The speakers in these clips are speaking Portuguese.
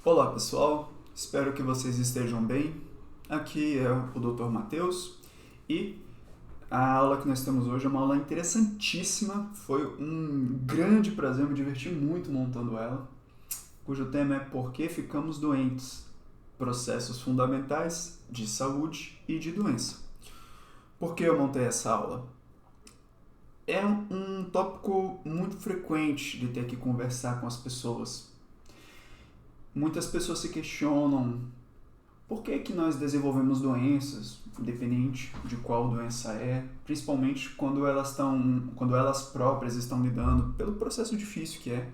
Olá pessoal, espero que vocês estejam bem. Aqui é o Dr. Matheus e a aula que nós temos hoje é uma aula interessantíssima. Foi um grande prazer, eu me diverti muito montando ela, cujo tema é Por que ficamos doentes? Processos fundamentais de saúde e de doença. Por que eu montei essa aula? É um tópico muito frequente de ter que conversar com as pessoas. Muitas pessoas se questionam por que nós desenvolvemos doenças, independente de qual doença é, principalmente quando elas próprias estão lidando pelo processo difícil que é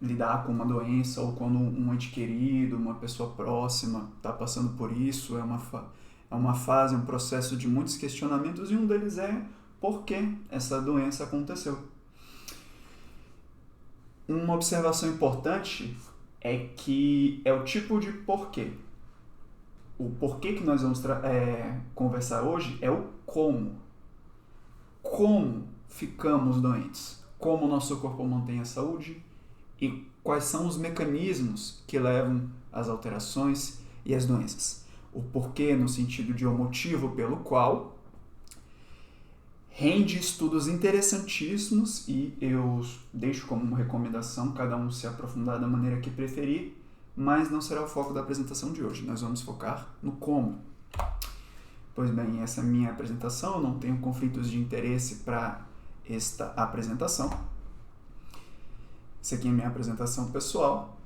lidar com uma doença ou quando um ente querido, uma pessoa próxima está passando por isso. É uma fase, um processo de muitos questionamentos e um deles é por que essa doença aconteceu. Uma observação importante é que é o tipo de porquê. O porquê que nós vamos conversar hoje é o como. Como ficamos doentes? Como o nosso corpo mantém a saúde? E quais são os mecanismos que levam às alterações e às doenças? O porquê no sentido de o motivo pelo qual rende estudos interessantíssimos e eu deixo como uma recomendação cada um se aprofundar da maneira que preferir, mas não será o foco da apresentação de hoje. Nós vamos focar no como. Pois bem, essa é a minha apresentação, eu não tenho conflitos de interesse para esta apresentação. Essa aqui é a minha apresentação pessoal.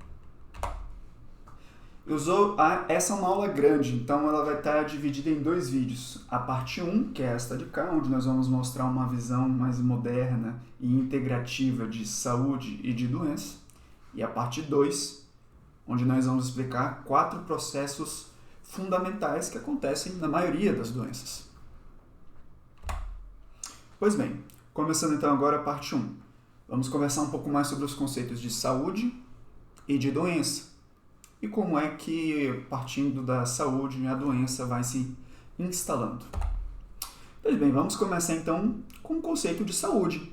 Essa é uma aula grande, então ela vai estar dividida em 2 vídeos. A parte 1, que é esta de cá, onde nós vamos mostrar uma visão mais moderna e integrativa de saúde e de doença. E a parte 2, onde nós vamos explicar 4 processos fundamentais que acontecem na maioria das doenças. Pois bem, começando então agora a parte 1. Vamos conversar um pouco mais sobre os conceitos de saúde e de doença. E como é que, partindo da saúde, a doença vai se instalando. Pois bem, vamos começar então com o conceito de saúde.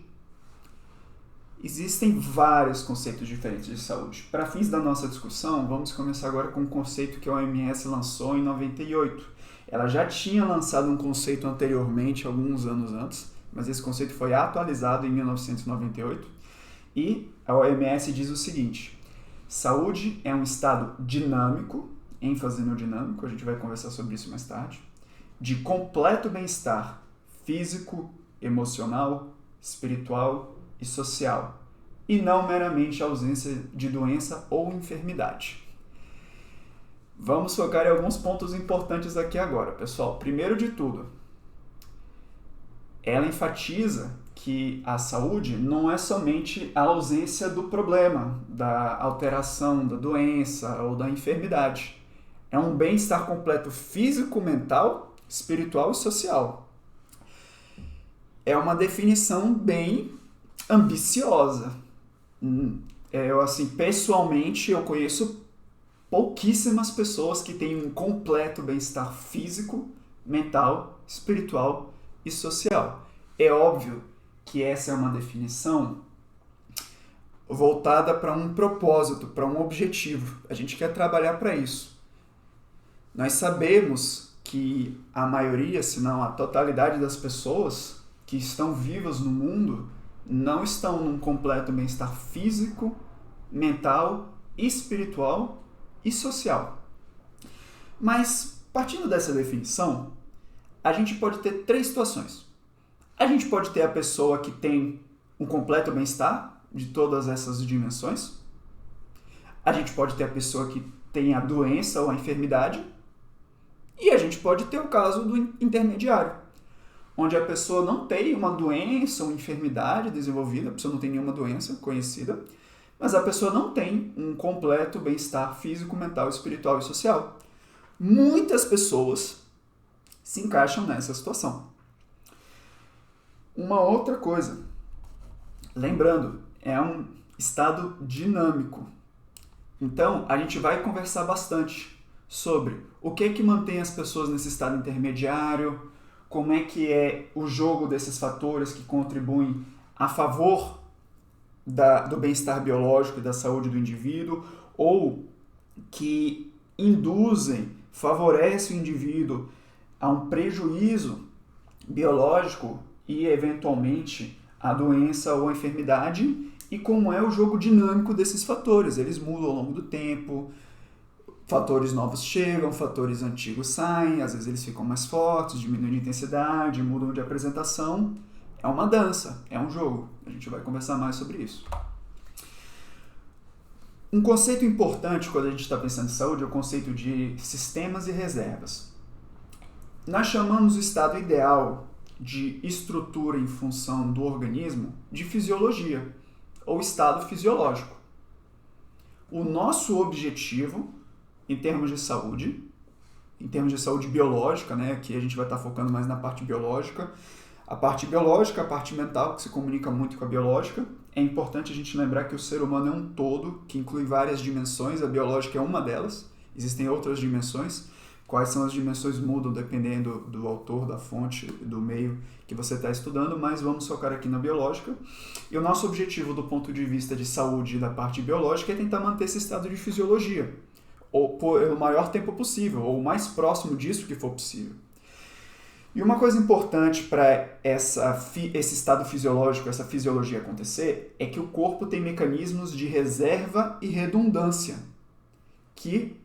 Existem vários conceitos diferentes de saúde. Para fins da nossa discussão, vamos começar agora com um conceito que a OMS lançou em 98. Ela já tinha lançado um conceito anteriormente, alguns anos antes, mas esse conceito foi atualizado em 1998. E a OMS diz o seguinte: saúde é um estado dinâmico, ênfase no dinâmico, a gente vai conversar sobre isso mais tarde, de completo bem-estar físico, emocional, espiritual e social, e não meramente a ausência de doença ou enfermidade. Vamos focar em alguns pontos importantes aqui agora, pessoal. Primeiro de tudo, ela enfatiza que a saúde não é somente a ausência do problema, da alteração, da doença ou da enfermidade. É um bem-estar completo físico, mental, espiritual e social. É uma definição bem ambiciosa. Pessoalmente, eu conheço pouquíssimas pessoas que têm um completo bem-estar físico, mental, espiritual e social. É óbvio que essa é uma definição voltada para um propósito, para um objetivo. A gente quer trabalhar para isso. Nós sabemos que a maioria, se não a totalidade das pessoas que estão vivas no mundo não estão num completo bem-estar físico, mental, espiritual e social. Mas, partindo dessa definição, a gente pode ter 3 situações. A gente pode ter a pessoa que tem um completo bem-estar de todas essas dimensões. A gente pode ter a pessoa que tem a doença ou a enfermidade. E a gente pode ter o caso do intermediário, onde a pessoa não tem uma doença ou enfermidade desenvolvida, a pessoa não tem nenhuma doença conhecida, mas a pessoa não tem um completo bem-estar físico, mental, espiritual e social. Muitas pessoas se encaixam nessa situação. Uma outra coisa, lembrando, é um estado dinâmico. Então, a gente vai conversar bastante sobre o que mantém as pessoas nesse estado intermediário, como é que é o jogo desses fatores que contribuem a favor do bem-estar biológico e da saúde do indivíduo, ou que induzem, favorecem o indivíduo a um prejuízo biológico e, eventualmente, a doença ou a enfermidade, e como é o jogo dinâmico desses fatores. Eles mudam ao longo do tempo, fatores novos chegam, fatores antigos saem, às vezes eles ficam mais fortes, diminuem de intensidade, mudam de apresentação. É uma dança, é um jogo. A gente vai conversar mais sobre isso. Um conceito importante quando a gente está pensando em saúde é o conceito de sistemas e reservas. Nós chamamos o estado ideal de estrutura em função do organismo de fisiologia, ou estado fisiológico. O nosso objetivo, em termos de saúde biológica, né, que a gente vai estar focando mais na parte biológica, a parte mental, que se comunica muito com a biológica. É importante a gente lembrar que o ser humano é um todo, que inclui várias dimensões, a biológica é uma delas, existem outras dimensões. Quais são as dimensões mudam dependendo do autor, da fonte, do meio que você está estudando, mas vamos focar aqui na biológica. E o nosso objetivo do ponto de vista de saúde da parte biológica é tentar manter esse estado de fisiologia, ou por o maior tempo possível, ou o mais próximo disso que for possível. E uma coisa importante para esse estado fisiológico, essa fisiologia acontecer, é que o corpo tem mecanismos de reserva e redundância, que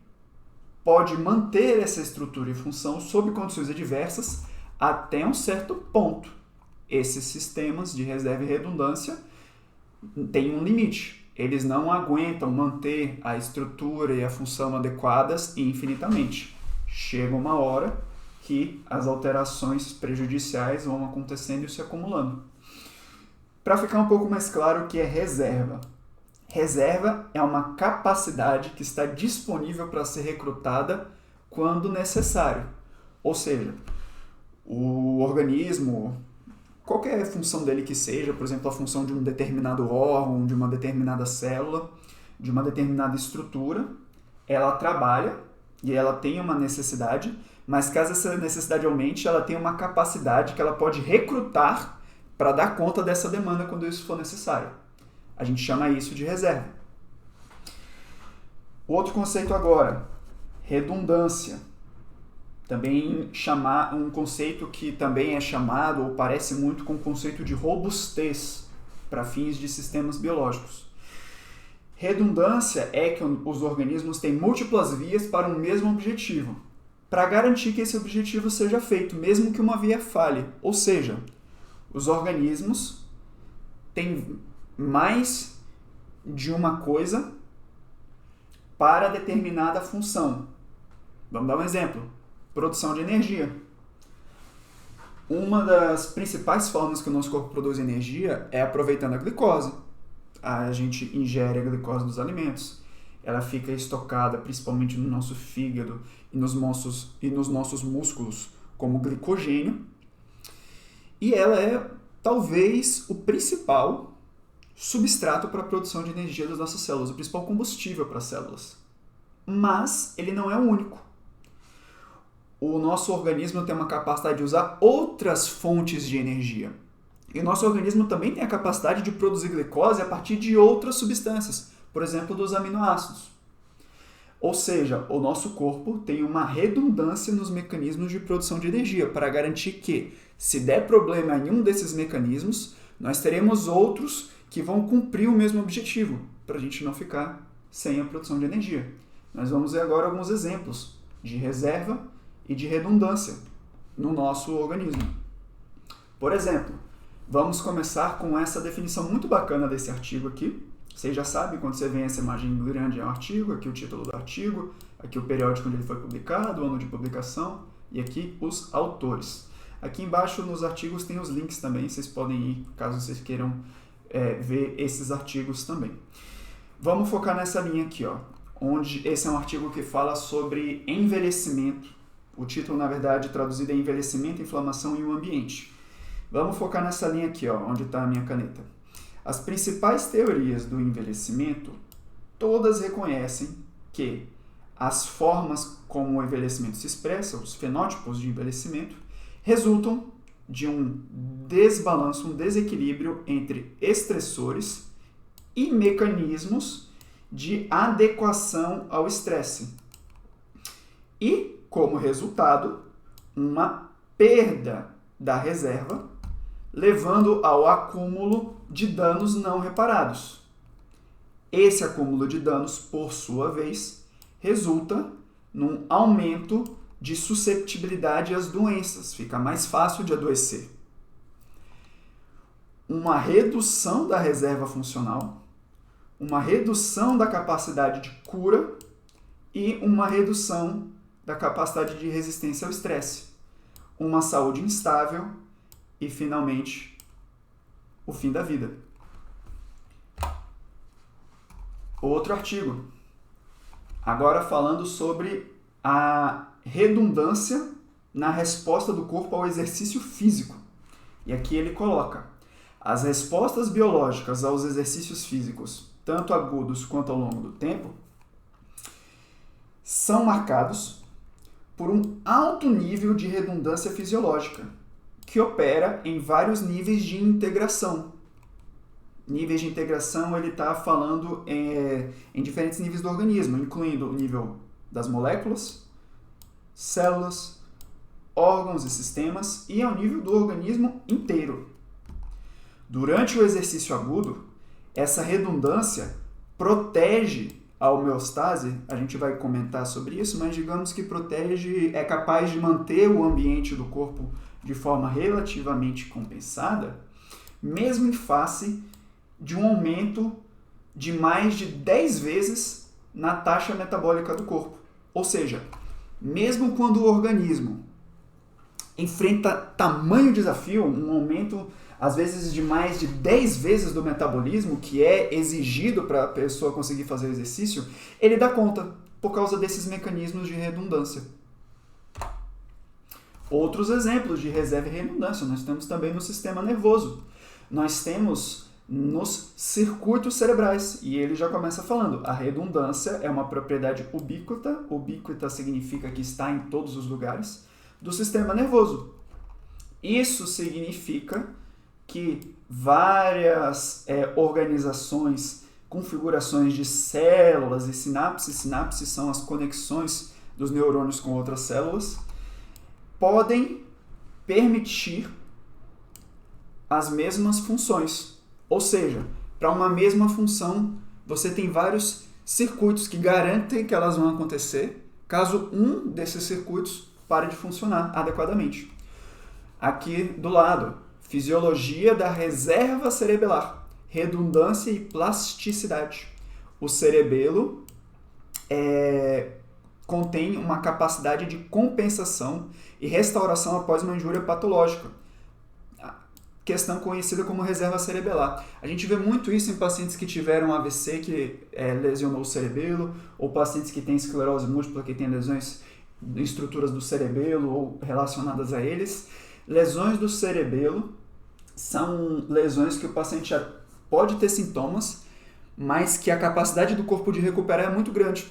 pode manter essa estrutura e função sob condições adversas até um certo ponto. Esses sistemas de reserva e redundância têm um limite. Eles não aguentam manter a estrutura e a função adequadas infinitamente. Chega uma hora que as alterações prejudiciais vão acontecendo e se acumulando. Para ficar um pouco mais claro o que é reserva. Reserva é uma capacidade que está disponível para ser recrutada quando necessário. Ou seja, o organismo, qualquer função dele que seja, por exemplo, a função de um determinado órgão, de uma determinada célula, de uma determinada estrutura, ela trabalha e ela tem uma necessidade, mas caso essa necessidade aumente, ela tem uma capacidade que ela pode recrutar para dar conta dessa demanda quando isso for necessário. A gente chama isso de reserva. O outro conceito agora, redundância. Também um conceito que também é chamado ou parece muito com o conceito de robustez para fins de sistemas biológicos. Redundância é que os organismos têm múltiplas vias para um mesmo objetivo, para garantir que esse objetivo seja feito, mesmo que uma via falhe. Ou seja, os organismos têm mais de uma coisa para determinada função. Vamos dar um exemplo. Produção de energia. Uma das principais formas que o nosso corpo produz energia é aproveitando a glicose. A gente ingere a glicose dos alimentos. Ela fica estocada principalmente no nosso fígado e nos nossos músculos como glicogênio. E ela é talvez o principal substrato para a produção de energia das nossas células, o principal combustível para as células. Mas ele não é o único. O nosso organismo tem uma capacidade de usar outras fontes de energia. E o nosso organismo também tem a capacidade de produzir glicose a partir de outras substâncias, por exemplo, dos aminoácidos. Ou seja, o nosso corpo tem uma redundância nos mecanismos de produção de energia para garantir que, se der problema em um desses mecanismos, nós teremos outros que vão cumprir o mesmo objetivo, para a gente não ficar sem a produção de energia. Nós vamos ver agora alguns exemplos de reserva e de redundância no nosso organismo. Por exemplo, vamos começar com essa definição muito bacana desse artigo aqui. Vocês já sabem, quando você vê essa imagem grande é um artigo, aqui o título do artigo, aqui o periódico onde ele foi publicado, o ano de publicação e aqui os autores. Aqui embaixo nos artigos tem os links também, vocês podem ir caso vocês queiram ver esses artigos também. Vamos focar nessa linha aqui, ó, onde esse é um artigo que fala sobre envelhecimento. O título, na verdade, traduzido é Envelhecimento, Inflamação e o Ambiente. Vamos focar nessa linha aqui, ó, onde está a minha caneta. As principais teorias do envelhecimento, todas reconhecem que as formas como o envelhecimento se expressa, os fenótipos de envelhecimento, resultam de um desbalanço, um desequilíbrio entre estressores e mecanismos de adequação ao estresse. E, como resultado, uma perda da reserva, levando ao acúmulo de danos não reparados. Esse acúmulo de danos, por sua vez, resulta num aumento de susceptibilidade às doenças, fica mais fácil de adoecer. Uma redução da reserva funcional, uma redução da capacidade de cura e uma redução da capacidade de resistência ao estresse, uma saúde instável e, finalmente, o fim da vida. Outro artigo, agora falando sobre a redundância na resposta do corpo ao exercício físico. E aqui ele coloca: as respostas biológicas aos exercícios físicos, tanto agudos quanto ao longo do tempo, são marcados por um alto nível de redundância fisiológica, que opera em vários níveis de integração. Níveis de integração, ele está falando em diferentes níveis do organismo, incluindo o nível das moléculas, células, órgãos e sistemas, e ao nível do organismo inteiro. Durante o exercício agudo, essa redundância protege a homeostase, a gente vai comentar sobre isso, mas digamos que protege, é capaz de manter o ambiente do corpo de forma relativamente compensada, mesmo em face de um aumento de mais de 10 vezes na taxa metabólica do corpo. Ou seja, mesmo quando o organismo enfrenta tamanho desafio, um aumento às vezes de mais de 10 vezes do metabolismo que é exigido para a pessoa conseguir fazer o exercício, ele dá conta por causa desses mecanismos de redundância. Outros exemplos de reserva e redundância nós temos também no sistema nervoso. Nós temos nos circuitos cerebrais, e ele já começa falando, a redundância é uma propriedade ubíquita, ubíquita significa que está em todos os lugares, do sistema nervoso. Isso significa que várias organizações, configurações de células e sinapses são as conexões dos neurônios com outras células, podem permitir as mesmas funções. Ou seja, para uma mesma função, você tem vários circuitos que garantem que elas vão acontecer caso um desses circuitos pare de funcionar adequadamente. Aqui do lado, fisiologia da reserva cerebelar, redundância e plasticidade. O cerebelo contém uma capacidade de compensação e restauração após uma injúria patológica, questão conhecida como reserva cerebelar. A gente vê muito isso em pacientes que tiveram AVC, que lesionou o cerebelo, ou pacientes que têm esclerose múltipla, que têm lesões em estruturas do cerebelo ou relacionadas a eles. Lesões do cerebelo são lesões que o paciente já pode ter sintomas, mas que a capacidade do corpo de recuperar é muito grande.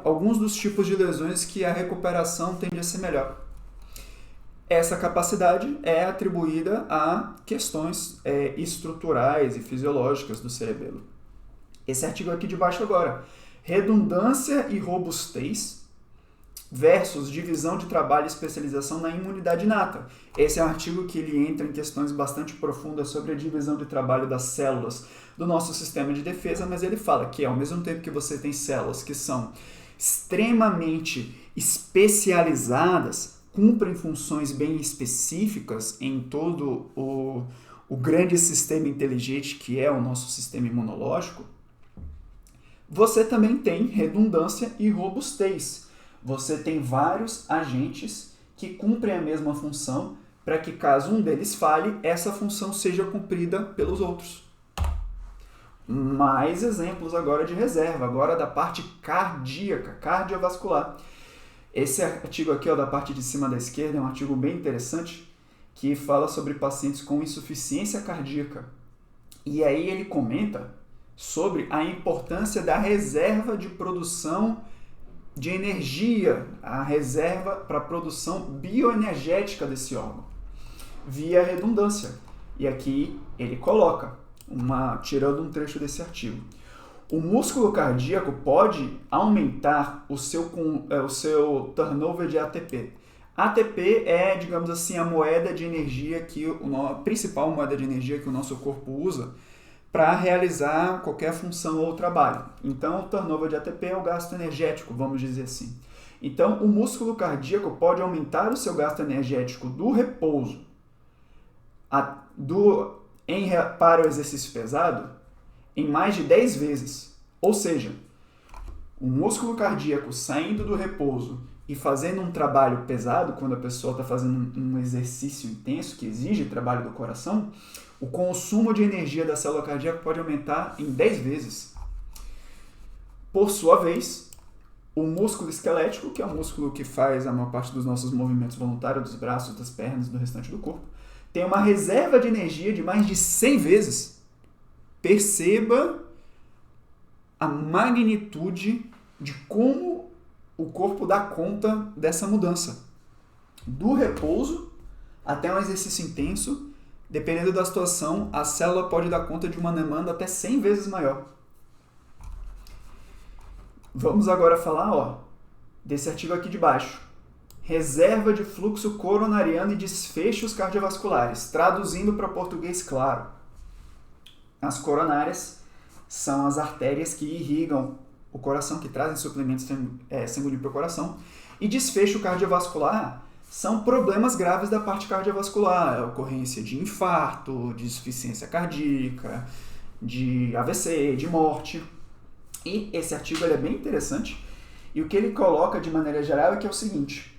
Alguns dos tipos de lesões que a recuperação tende a ser melhor. Essa capacidade é atribuída a questões estruturais e fisiológicas do cerebelo. Esse artigo aqui de baixo agora, redundância e robustez versus divisão de trabalho e especialização na imunidade inata. Esse é um artigo que ele entra em questões bastante profundas sobre a divisão de trabalho das células do nosso sistema de defesa, mas ele fala que ao mesmo tempo que você tem células que são extremamente especializadas, cumprem funções bem específicas em todo o grande sistema inteligente que é o nosso sistema imunológico, você também tem redundância e robustez. Você tem vários agentes que cumprem a mesma função para que, caso um deles falhe, essa função seja cumprida pelos outros. Mais exemplos agora de reserva, agora da parte cardíaca, cardiovascular. Esse artigo aqui, da parte de cima da esquerda, é um artigo bem interessante que fala sobre pacientes com insuficiência cardíaca. E aí ele comenta sobre a importância da reserva de produção de energia, a reserva para a produção bioenergética desse órgão, via redundância. E aqui ele coloca tirando um trecho desse artigo. O músculo cardíaco pode aumentar o seu turnover de ATP. ATP é, digamos assim, a moeda de energia a principal moeda de energia que o nosso corpo usa para realizar qualquer função ou trabalho. Então, o turnover de ATP é o gasto energético, vamos dizer assim. Então, o músculo cardíaco pode aumentar o seu gasto energético do repouso para o exercício pesado em mais de 10 vezes. Ou seja, o músculo cardíaco saindo do repouso e fazendo um trabalho pesado, quando a pessoa está fazendo um exercício intenso que exige trabalho do coração, o consumo de energia da célula cardíaca pode aumentar em 10 vezes. Por sua vez, o músculo esquelético, que é o músculo que faz a maior parte dos nossos movimentos voluntários, dos braços, das pernas, do restante do corpo, tem uma reserva de energia de mais de 100 vezes. Perceba a magnitude de como o corpo dá conta dessa mudança. Do repouso até um exercício intenso, dependendo da situação, a célula pode dar conta de uma demanda até 100 vezes maior. Vamos agora falar desse artigo aqui de baixo. Reserva de fluxo coronariano e desfechos cardiovasculares. Traduzindo para português claro. As coronárias são as artérias que irrigam o coração, que trazem suplementos sanguíneos para o coração. E desfecho cardiovascular são problemas graves da parte cardiovascular. A ocorrência de infarto, de insuficiência cardíaca, de AVC, de morte. E esse artigo é bem interessante. E o que ele coloca de maneira geral é que é o seguinte: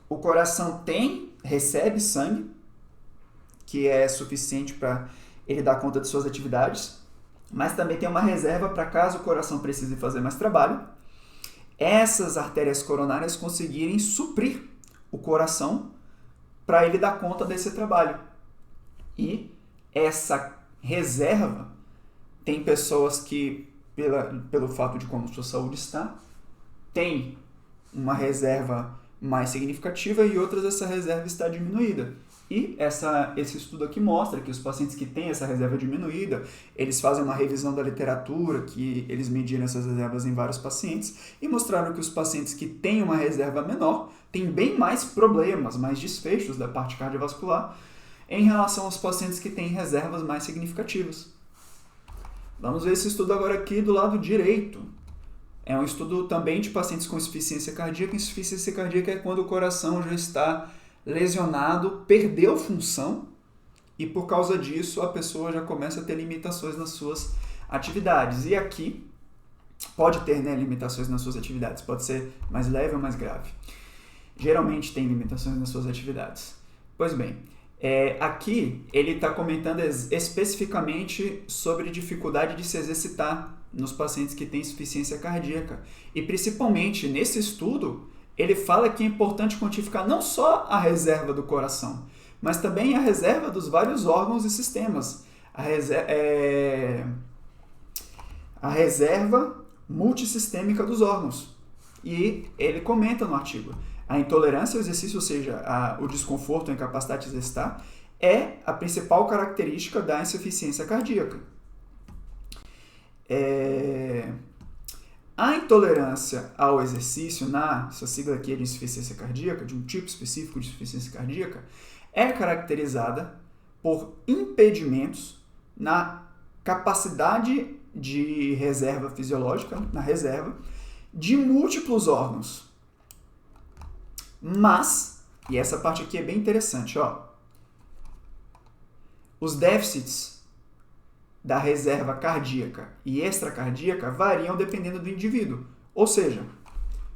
o coração recebe sangue, que é suficiente para ele dar conta de suas atividades, mas também tem uma reserva para caso o coração precise fazer mais trabalho, essas artérias coronárias conseguirem suprir o coração para ele dar conta desse trabalho. E essa reserva, tem pessoas que, pelo fato de como sua saúde está, tem uma reserva mais significativa e outras essa reserva está diminuída. E esse estudo aqui mostra que os pacientes que têm essa reserva diminuída, eles fazem uma revisão da literatura, que eles mediram essas reservas em vários pacientes, e mostraram que os pacientes que têm uma reserva menor têm bem mais problemas, mais desfechos da parte cardiovascular, em relação aos pacientes que têm reservas mais significativas. Vamos ver esse estudo agora aqui do lado direito. É um estudo também de pacientes com insuficiência cardíaca. Insuficiência cardíaca é quando o coração já está lesionado, perdeu função e por causa disso a pessoa já começa a ter limitações nas suas atividades. E aqui pode ter limitações nas suas atividades, pode ser mais leve ou mais grave. Geralmente tem limitações nas suas atividades. Pois bem, aqui ele está comentando especificamente sobre dificuldade de se exercitar nos pacientes que têm insuficiência cardíaca. E principalmente nesse estudo, ele fala que é importante quantificar não só a reserva do coração, mas também a reserva dos vários órgãos e sistemas. A reserva multissistêmica dos órgãos. E ele comenta no artigo: a intolerância ao exercício, ou seja, o desconforto, a incapacidade de exercitar, é a principal característica da insuficiência cardíaca. A intolerância ao exercício, essa sigla aqui é de insuficiência cardíaca, de um tipo específico de insuficiência cardíaca, é caracterizada por impedimentos na capacidade de reserva fisiológica, na reserva, de múltiplos órgãos. Mas, e essa parte aqui é bem interessante, os déficits da reserva cardíaca e extracardíaca variam dependendo do indivíduo. Ou seja,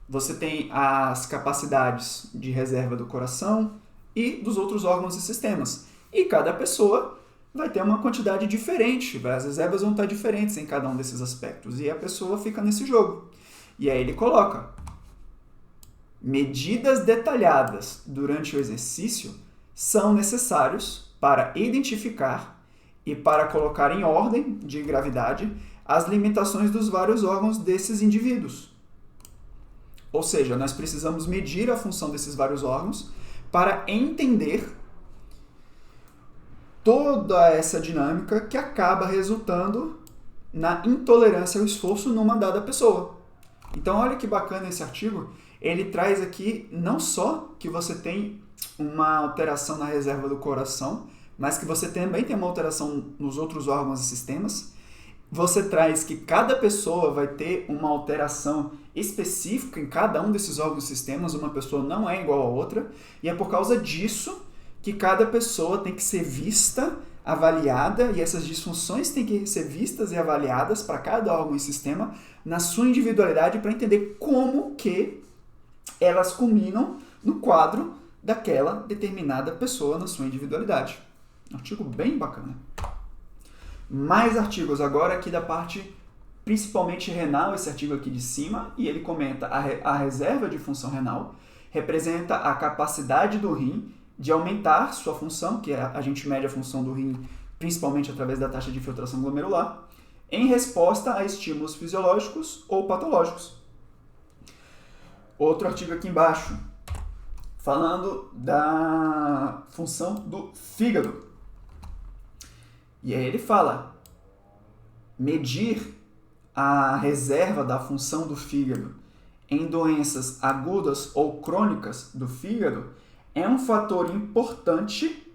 você tem as capacidades de reserva do coração e dos outros órgãos e sistemas. E cada pessoa vai ter uma quantidade diferente, as reservas vão estar diferentes em cada um desses aspectos. E a pessoa fica nesse jogo. E aí ele coloca: medidas detalhadas durante o exercício são necessários para identificar e para colocar em ordem de gravidade as limitações dos vários órgãos desses indivíduos. Ou seja, nós precisamos medir a função desses vários órgãos para entender toda essa dinâmica que acaba resultando na intolerância ao esforço numa dada pessoa. Então, olha que bacana esse artigo. Ele traz aqui não só que você tem uma alteração na reserva do coração, mas que você também tem uma alteração nos outros órgãos e sistemas. Você traz que cada pessoa vai ter uma alteração específica em cada um desses órgãos e sistemas, uma pessoa não é igual a outra, e é por causa disso que cada pessoa tem que ser vista, avaliada, e essas disfunções têm que ser vistas e avaliadas para cada órgão e sistema na sua individualidade para entender como que elas culminam no quadro daquela determinada pessoa na sua individualidade. Um artigo bem bacana. Mais artigos agora aqui da parte principalmente renal, esse artigo aqui de cima, e ele comenta a reserva de função renal representa a capacidade do rim de aumentar sua função, que a gente mede a função do rim principalmente através da taxa de filtração glomerular, em resposta a estímulos fisiológicos ou patológicos. Outro artigo aqui embaixo, falando da função do fígado. E aí ele fala, medir a reserva da função do fígado em doenças agudas ou crônicas do fígado é um fator importante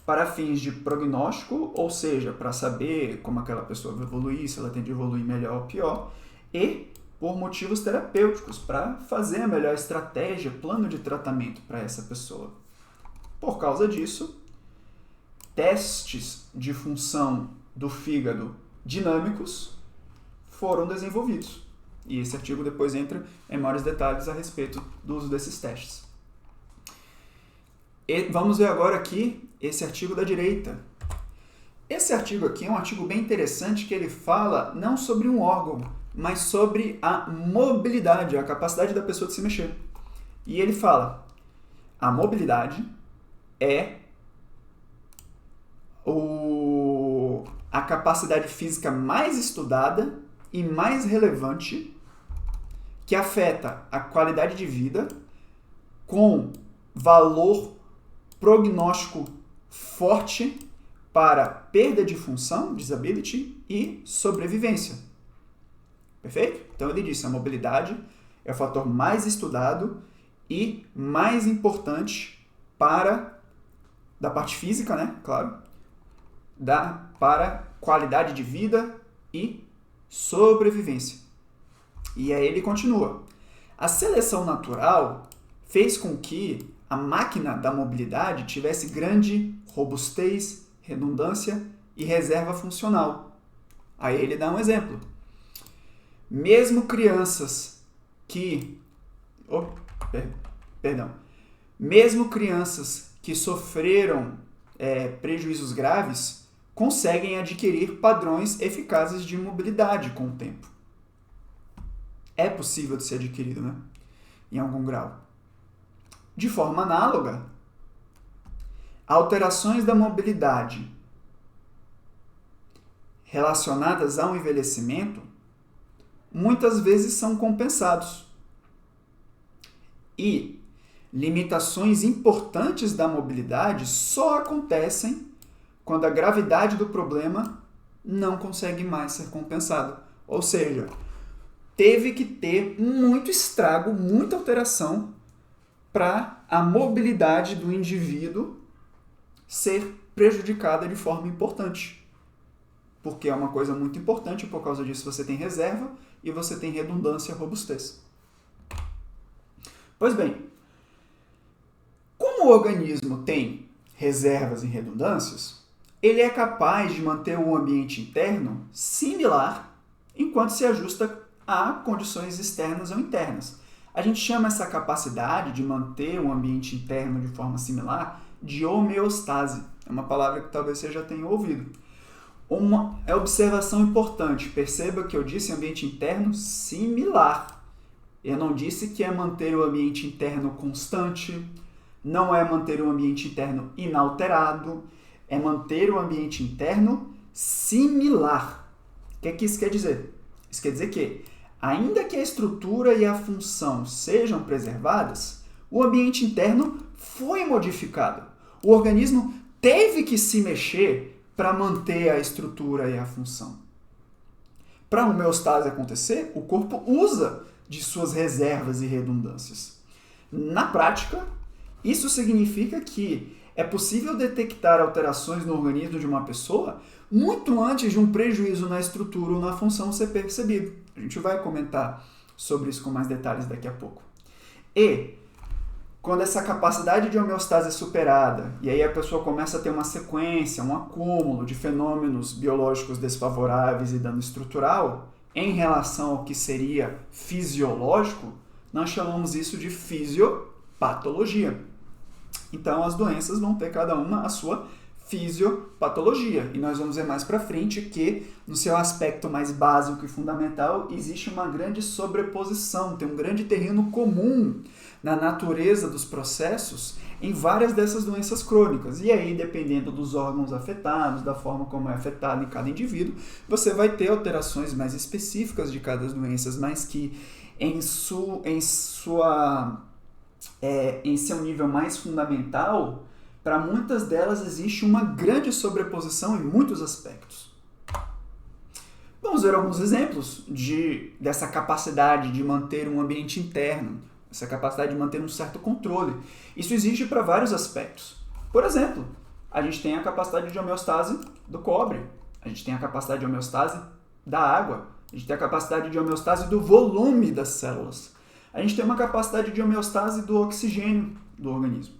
para fins de prognóstico, ou seja, para saber como aquela pessoa vai evoluir, se ela tende a evoluir melhor ou pior, e por motivos terapêuticos, para fazer a melhor estratégia, plano de tratamento para essa pessoa. Por causa disso, testes de função do fígado dinâmicos foram desenvolvidos. E esse artigo depois entra em maiores detalhes a respeito do uso desses testes. E vamos ver agora aqui esse artigo da direita. Esse artigo aqui é um artigo bem interessante que ele fala não sobre um órgão, mas sobre a mobilidade, a capacidade da pessoa de se mexer. E ele fala, a mobilidade é a capacidade física mais estudada e mais relevante que afeta a qualidade de vida com valor prognóstico forte para perda de função, disability, e sobrevivência. Perfeito? Então ele disse, a mobilidade é o fator mais estudado e mais importante para, da parte física, né? Claro, para qualidade de vida e sobrevivência. E aí ele continua. A seleção natural fez com que a máquina da mobilidade tivesse grande robustez, redundância e reserva funcional. Aí ele dá um exemplo. Mesmo crianças que... Mesmo crianças que sofreram prejuízos graves conseguem adquirir padrões eficazes de mobilidade com o tempo. É possível de ser adquirido, né? Em algum grau. De forma análoga, alterações da mobilidade relacionadas ao envelhecimento muitas vezes são compensados. E limitações importantes da mobilidade só acontecem quando a gravidade do problema não consegue mais ser compensada. Ou seja, teve que ter muito estrago, muita alteração para a mobilidade do indivíduo ser prejudicada de forma importante. Porque é uma coisa muito importante, por causa disso você tem reserva e você tem redundância e robustez. Pois bem, como o organismo tem reservas e redundâncias, ele é capaz de manter o ambiente interno similar enquanto se ajusta a condições externas ou internas. A gente chama essa capacidade de manter o ambiente interno de forma similar de homeostase. É uma palavra que talvez você já tenha ouvido. Uma observação importante. Perceba que eu disse ambiente interno similar. Eu não disse que é manter o ambiente interno constante, não é manter o ambiente interno inalterado, é manter o ambiente interno similar. O que é que isso quer dizer? Isso quer dizer que, ainda que a estrutura e a função sejam preservadas, o ambiente interno foi modificado. O organismo teve que se mexer para manter a estrutura e a função. Para a homeostase acontecer, o corpo usa de suas reservas e redundâncias. Na prática, isso significa que é possível detectar alterações no organismo de uma pessoa muito antes de um prejuízo na estrutura ou na função ser percebido. A gente vai comentar sobre isso com mais detalhes daqui a pouco. E quando essa capacidade de homeostase é superada, e aí a pessoa começa a ter uma sequência, um acúmulo de fenômenos biológicos desfavoráveis e dano estrutural, em relação ao que seria fisiológico, nós chamamos isso de fisiopatologia. Então as doenças vão ter cada uma a sua fisiopatologia. E nós vamos ver mais para frente que, no seu aspecto mais básico e fundamental, existe uma grande sobreposição, tem um grande terreno comum na natureza dos processos em várias dessas doenças crônicas. E aí, dependendo dos órgãos afetados, da forma como é afetado em cada indivíduo, você vai ter alterações mais específicas de cada doença, mas que em seu nível mais fundamental, para muitas delas existe uma grande sobreposição em muitos aspectos. Vamos ver alguns exemplos dessa capacidade de manter um ambiente interno, essa capacidade de manter um certo controle. Isso existe para vários aspectos. Por exemplo, a gente tem a capacidade de homeostase do cobre, a gente tem a capacidade de homeostase da água, a gente tem a capacidade de homeostase do volume das células, a gente tem uma capacidade de homeostase do oxigênio do organismo,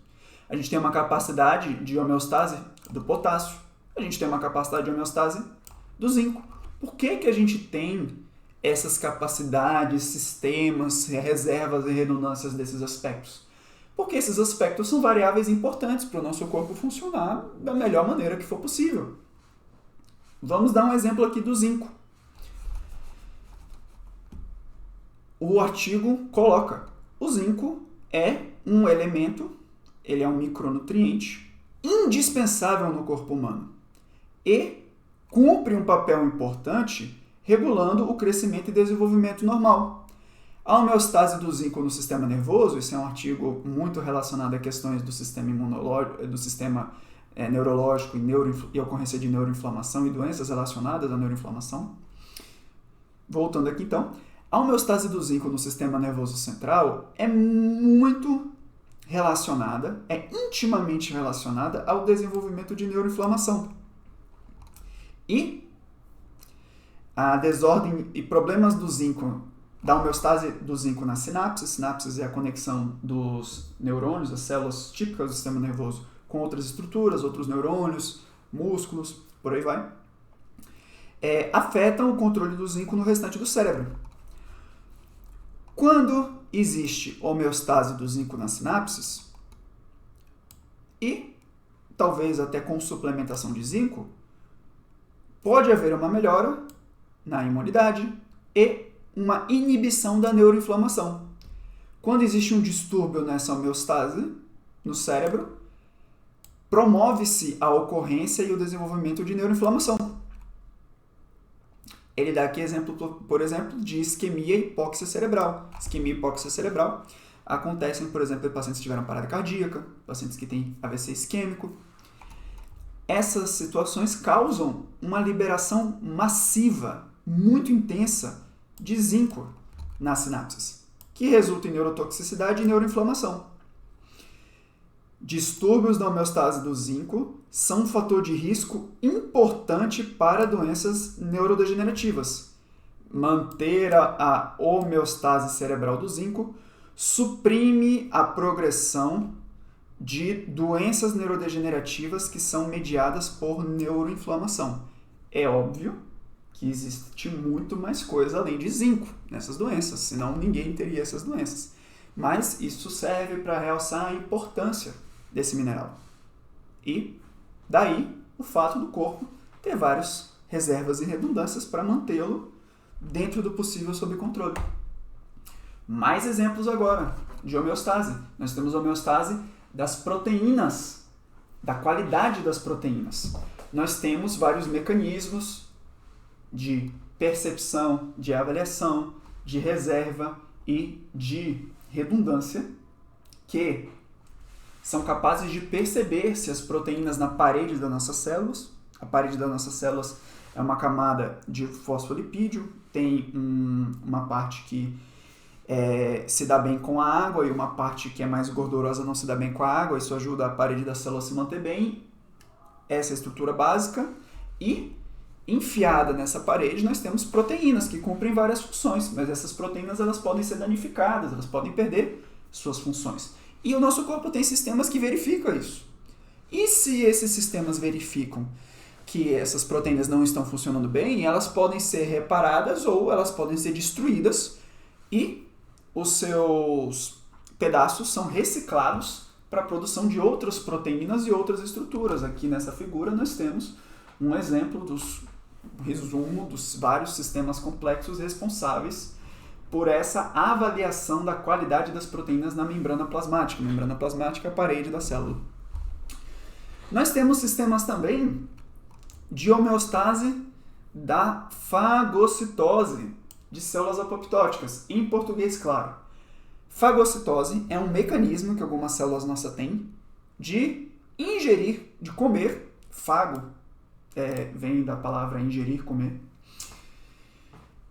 a gente tem uma capacidade de homeostase do potássio, a gente tem uma capacidade de homeostase do zinco. Por que a gente tem essas capacidades, sistemas, reservas e redundâncias desses aspectos? Porque esses aspectos são variáveis importantes para o nosso corpo funcionar da melhor maneira que for possível. Vamos dar um exemplo aqui do zinco. O artigo coloca: o zinco é um elemento, ele é um micronutriente indispensável no corpo humano e cumpre um papel importante regulando o crescimento e desenvolvimento normal. A homeostase do zinco no sistema nervoso, esse é um artigo muito relacionado a questões do sistema imunológico, do sistema neurológico e ocorrência de neuroinflamação e doenças relacionadas à neuroinflamação. Voltando aqui então, a homeostase do zinco no sistema nervoso central é muito relacionada, é intimamente relacionada ao desenvolvimento de neuroinflamação. E a desordem e problemas do zinco, da homeostase do zinco nas sinapses. Sinapses é a conexão dos neurônios, das células típicas do sistema nervoso, com outras estruturas, outros neurônios, músculos, por aí vai. Afetam o controle do zinco no restante do cérebro. Quando existe homeostase do zinco nas sinapses, e talvez até com suplementação de zinco, pode haver uma melhora na imunidade e uma inibição da neuroinflamação. Quando existe um distúrbio nessa homeostase no cérebro, promove-se a ocorrência e o desenvolvimento de neuroinflamação. Ele dá aqui exemplo, por exemplo, de isquemia e hipóxia cerebral. Isquemia e hipóxia cerebral acontecem, por exemplo, em pacientes que tiveram parada cardíaca, pacientes que têm AVC isquêmico. Essas situações causam uma liberação massiva, muito intensa, de zinco nas sinapses, que resulta em neurotoxicidade e neuroinflamação. Distúrbios da homeostase do zinco são um fator de risco importante para doenças neurodegenerativas. Manter a homeostase cerebral do zinco suprime a progressão de doenças neurodegenerativas que são mediadas por neuroinflamação. É óbvio que existe muito mais coisa além de zinco nessas doenças, senão ninguém teria essas doenças. Mas isso serve para realçar a importância desse mineral. E daí o fato do corpo ter várias reservas e redundâncias para mantê-lo dentro do possível sob controle. Mais exemplos agora de homeostase. Nós temos a homeostase das proteínas, da qualidade das proteínas. Nós temos vários mecanismos de percepção, de avaliação, de reserva e de redundância que são capazes de perceber se as proteínas na parede das nossas células, a parede das nossas células é uma camada de fosfolipídio, tem uma parte que se dá bem com a água e uma parte que é mais gordurosa não se dá bem com a água, isso ajuda a parede da célula a se manter bem. Essa é a estrutura básica. E enfiada nessa parede nós temos proteínas que cumprem várias funções, mas essas proteínas elas podem ser danificadas, elas podem perder suas funções. E o nosso corpo tem sistemas que verificam isso. E se esses sistemas verificam que essas proteínas não estão funcionando bem, elas podem ser reparadas ou elas podem ser destruídas e os seus pedaços são reciclados para a produção de outras proteínas e outras estruturas. Aqui nessa figura nós temos um exemplo resumo dos vários sistemas complexos responsáveis por essa avaliação da qualidade das proteínas na membrana plasmática. A membrana plasmática é a parede da célula. Nós temos sistemas também de homeostase da fagocitose de células apoptóticas. Em português, claro. Fagocitose é um mecanismo que algumas células nossas têm de ingerir, de comer. Fago vem da palavra ingerir, comer.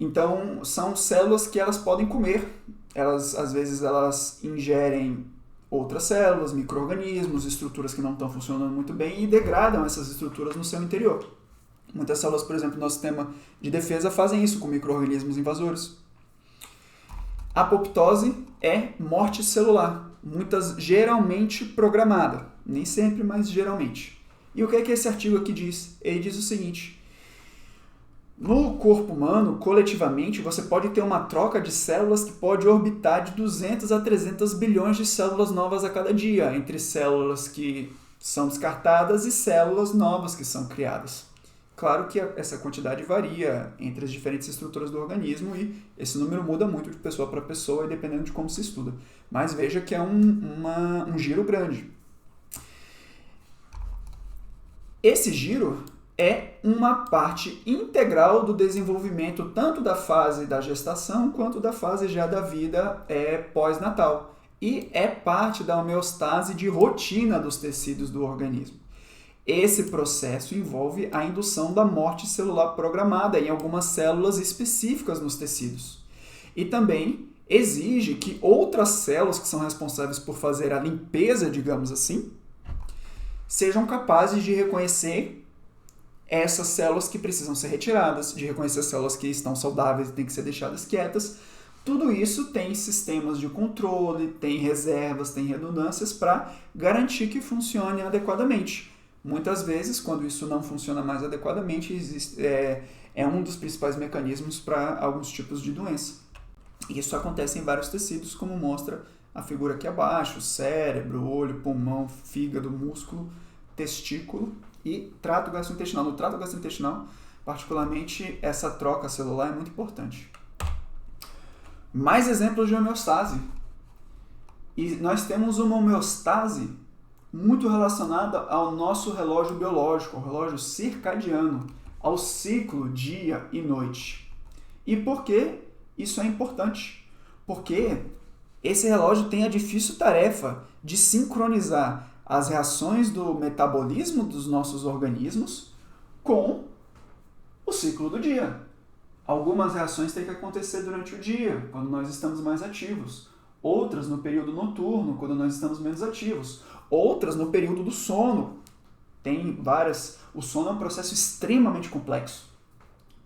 Então, são células que elas podem comer. Às vezes, elas ingerem outras células, micro-organismos, estruturas que não estão funcionando muito bem e degradam essas estruturas no seu interior. Muitas células, por exemplo, no nosso sistema de defesa fazem isso com micro-organismos invasores. A apoptose é morte celular, geralmente programada. Nem sempre, mas geralmente. E o que é que esse artigo aqui diz? Ele diz o seguinte: no corpo humano, coletivamente, você pode ter uma troca de células que pode orbitar de 200 a 300 bilhões de células novas a cada dia, entre células que são descartadas e células novas que são criadas. Claro que essa quantidade varia entre as diferentes estruturas do organismo e esse número muda muito de pessoa para pessoa, dependendo de como se estuda. Mas veja que é um giro grande. Esse giro é uma parte integral do desenvolvimento tanto da fase da gestação quanto da fase já da vida pós-natal. E é parte da homeostase de rotina dos tecidos do organismo. Esse processo envolve a indução da morte celular programada em algumas células específicas nos tecidos. E também exige que outras células que são responsáveis por fazer a limpeza, digamos assim, sejam capazes de reconhecer essas células que precisam ser retiradas, de reconhecer as células que estão saudáveis e têm que ser deixadas quietas. Tudo isso tem sistemas de controle, tem reservas, tem redundâncias para garantir que funcione adequadamente. Muitas vezes, quando isso não funciona mais adequadamente, é um dos principais mecanismos para alguns tipos de doença. Isso acontece em vários tecidos, como mostra a figura aqui abaixo: cérebro, olho, pulmão, fígado, músculo, testículo e trato gastrointestinal. No trato gastrointestinal, particularmente, essa troca celular é muito importante. Mais exemplos de homeostase. E nós temos uma homeostase muito relacionada ao nosso relógio biológico, ao relógio circadiano, ao ciclo dia e noite. E por que isso é importante? Porque esse relógio tem a difícil tarefa de sincronizar as reações do metabolismo dos nossos organismos com o ciclo do dia. Algumas reações têm que acontecer durante o dia, quando nós estamos mais ativos. Outras no período noturno, quando nós estamos menos ativos. Outras no período do sono. Tem várias. O sono é um processo extremamente complexo,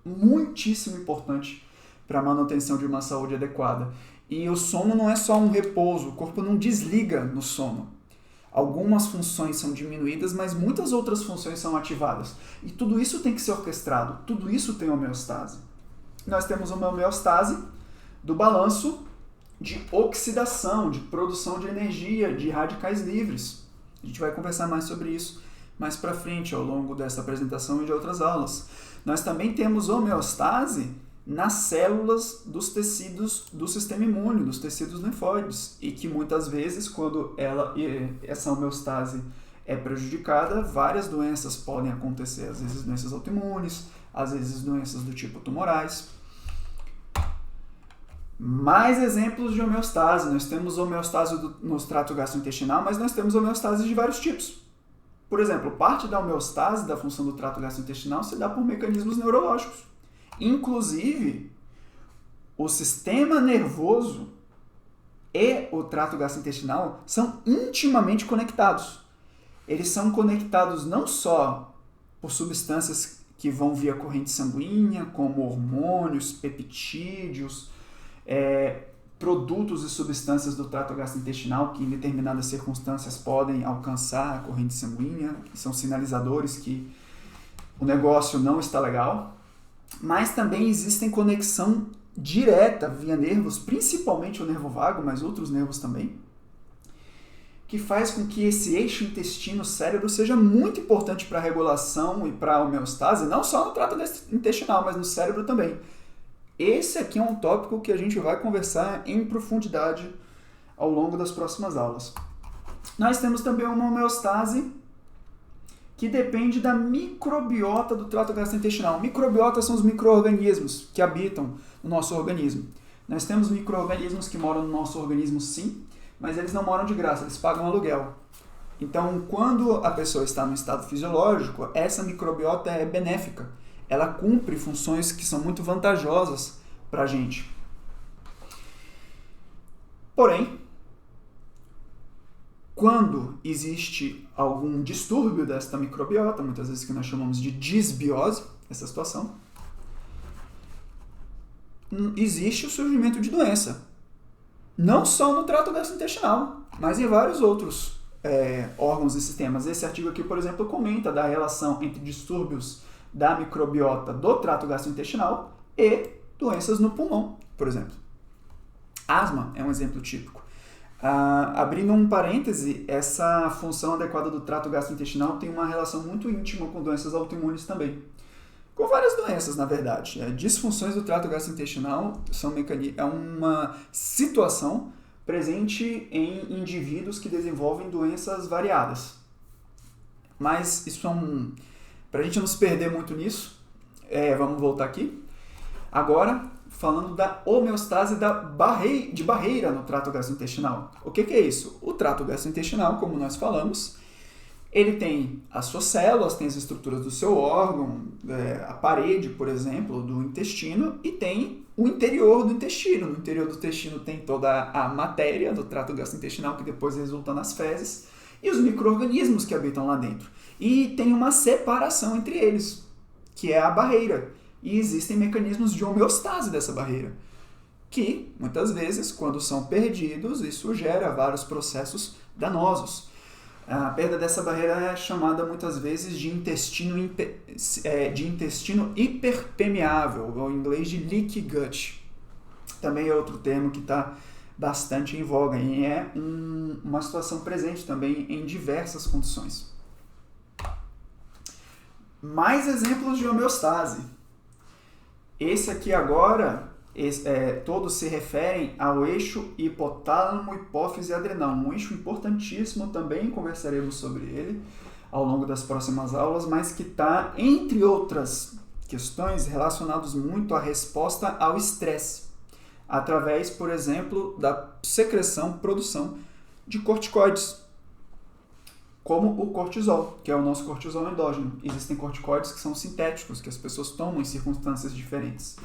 muitíssimo importante para a manutenção de uma saúde adequada. E o sono não é só um repouso, o corpo não desliga no sono. Algumas funções são diminuídas, mas muitas outras funções são ativadas. E tudo isso tem que ser orquestrado, tudo isso tem homeostase. Nós temos uma homeostase do balanço de oxidação, de produção de energia, de radicais livres. A gente vai conversar mais sobre isso mais para frente, ao longo dessa apresentação e de outras aulas. Nós também temos homeostase nas células dos tecidos do sistema imune, dos tecidos linfóides, e que muitas vezes, quando essa homeostase é prejudicada, várias doenças podem acontecer, às vezes doenças autoimunes, às vezes doenças do tipo tumorais. Mais exemplos de homeostase. Nós temos homeostase no trato gastrointestinal, mas nós temos homeostase de vários tipos. Por exemplo, parte da homeostase da função do trato gastrointestinal se dá por mecanismos neurológicos. Inclusive, o sistema nervoso e o trato gastrointestinal são intimamente conectados. Eles são conectados não só por substâncias que vão via corrente sanguínea, como hormônios, peptídeos, produtos e substâncias do trato gastrointestinal que em determinadas circunstâncias podem alcançar a corrente sanguínea, que são sinalizadores que o negócio não está legal, mas também existem conexão direta via nervos, principalmente o nervo vago, mas outros nervos também, que faz com que esse eixo intestino-cérebro seja muito importante para a regulação e para a homeostase, não só no trato intestinal, mas no cérebro também. Esse aqui é um tópico que a gente vai conversar em profundidade ao longo das próximas aulas. Nós temos também uma homeostase que depende da microbiota do trato gastrointestinal. Microbiota são os micro-organismos que habitam no nosso organismo. Nós temos micro-organismos que moram no nosso organismo, sim, mas eles não moram de graça, eles pagam aluguel. Então, quando a pessoa está no estado fisiológico, essa microbiota é benéfica. Ela cumpre funções que são muito vantajosas para a gente. Porém, quando existe algum distúrbio desta microbiota, muitas vezes que nós chamamos de disbiose, essa situação, existe o surgimento de doença. Não só no trato gastrointestinal, mas em vários outros órgãos e sistemas. Esse artigo aqui, por exemplo, comenta da relação entre distúrbios da microbiota do trato gastrointestinal e doenças no pulmão, por exemplo. Asma é um exemplo típico. Abrindo um parêntese, essa função adequada do trato gastrointestinal tem uma relação muito íntima com doenças autoimunes também. Com várias doenças, na verdade. Disfunções do trato gastrointestinal é uma situação presente em indivíduos que desenvolvem doenças variadas. Mas isso é para a gente não se perder muito nisso, vamos voltar aqui. Agora, falando da homeostase de barreira no trato gastrointestinal. O que é isso? O trato gastrointestinal, como nós falamos, ele tem as suas células, tem as estruturas do seu órgão, a parede, por exemplo, do intestino, e tem o interior do intestino. No interior do intestino tem toda a matéria do trato gastrointestinal, que depois resulta nas fezes, e os micro-organismos que habitam lá dentro. E tem uma separação entre eles, que é a barreira. E existem mecanismos de homeostase dessa barreira, que, muitas vezes, quando são perdidos, isso gera vários processos danosos. A perda dessa barreira é chamada, muitas vezes, de intestino hiperpermeável, ou em inglês de leaky gut. Também é outro termo que está bastante em voga e é uma situação presente também em diversas condições. Mais exemplos de homeostase. Esse aqui agora, todos se referem ao eixo hipotálamo, hipófise e adrenal. Um eixo importantíssimo, também conversaremos sobre ele ao longo das próximas aulas, mas que está, entre outras questões, relacionados muito à resposta ao estresse, através, por exemplo, da produção de corticoides, como o cortisol, que é o nosso cortisol endógeno. Existem corticoides que são sintéticos, que as pessoas tomam em circunstâncias diferentes.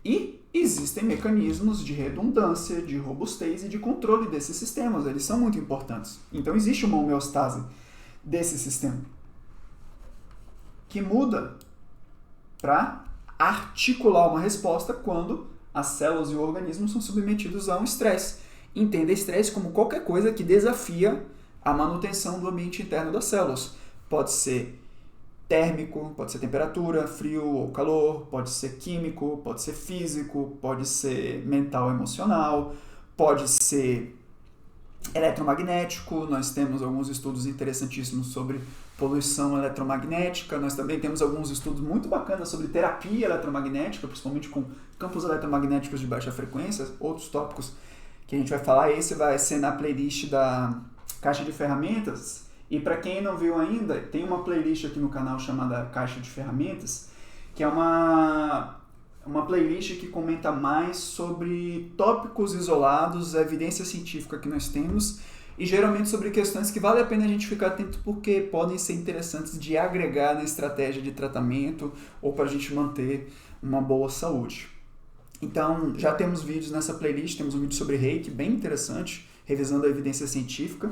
E existem mecanismos de redundância, de robustez e de controle desses sistemas. Eles são muito importantes. Então existe uma homeostase desse sistema, que muda para articular uma resposta quando as células e o organismo são submetidos a um estresse. Entenda estresse como qualquer coisa que desafia a manutenção do ambiente interno das células. Pode ser térmico, pode ser temperatura, frio ou calor, pode ser químico, pode ser físico, pode ser mental, emocional, pode ser eletromagnético. Nós temos alguns estudos interessantíssimos sobre poluição eletromagnética. Nós também temos alguns estudos muito bacanas sobre terapia eletromagnética, principalmente com campos eletromagnéticos de baixa frequência. Outros tópicos que a gente vai falar, esse vai ser na playlist da Caixa de Ferramentas. E para quem não viu ainda, tem uma playlist aqui no canal chamada Caixa de Ferramentas, que é uma uma playlist que comenta mais sobre tópicos isolados, a evidência científica que nós temos, e geralmente sobre questões que vale a pena a gente ficar atento porque podem ser interessantes de agregar na estratégia de tratamento ou para a gente manter uma boa saúde. Então, já temos vídeos nessa playlist, temos um vídeo sobre Reiki bem interessante, revisando a evidência científica,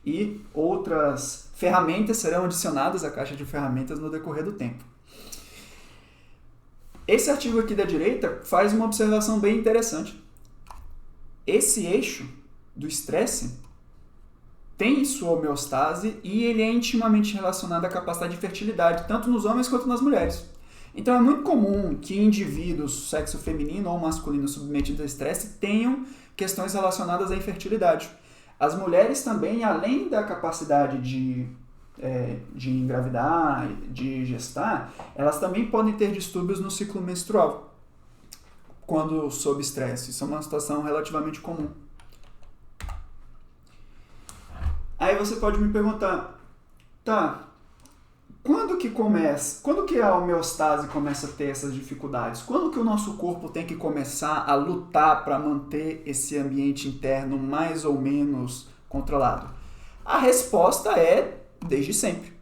e outras ferramentas serão adicionadas à caixa de ferramentas no decorrer do tempo. Esse artigo aqui da direita faz uma observação bem interessante. Esse eixo do estresse tem sua homeostase e ele é intimamente relacionado à capacidade de fertilidade, tanto nos homens quanto nas mulheres. Então é muito comum que indivíduos, sexo feminino ou masculino submetidos a estresse tenham questões relacionadas à infertilidade. As mulheres também, além da capacidade de engravidar, de gestar, elas também podem ter distúrbios no ciclo menstrual quando sob estresse. Isso é uma situação relativamente comum. Aí você pode me perguntar, tá, quando que a homeostase começa a ter essas dificuldades? Quando que o nosso corpo tem que começar a lutar para manter esse ambiente interno mais ou menos controlado? A resposta é desde sempre.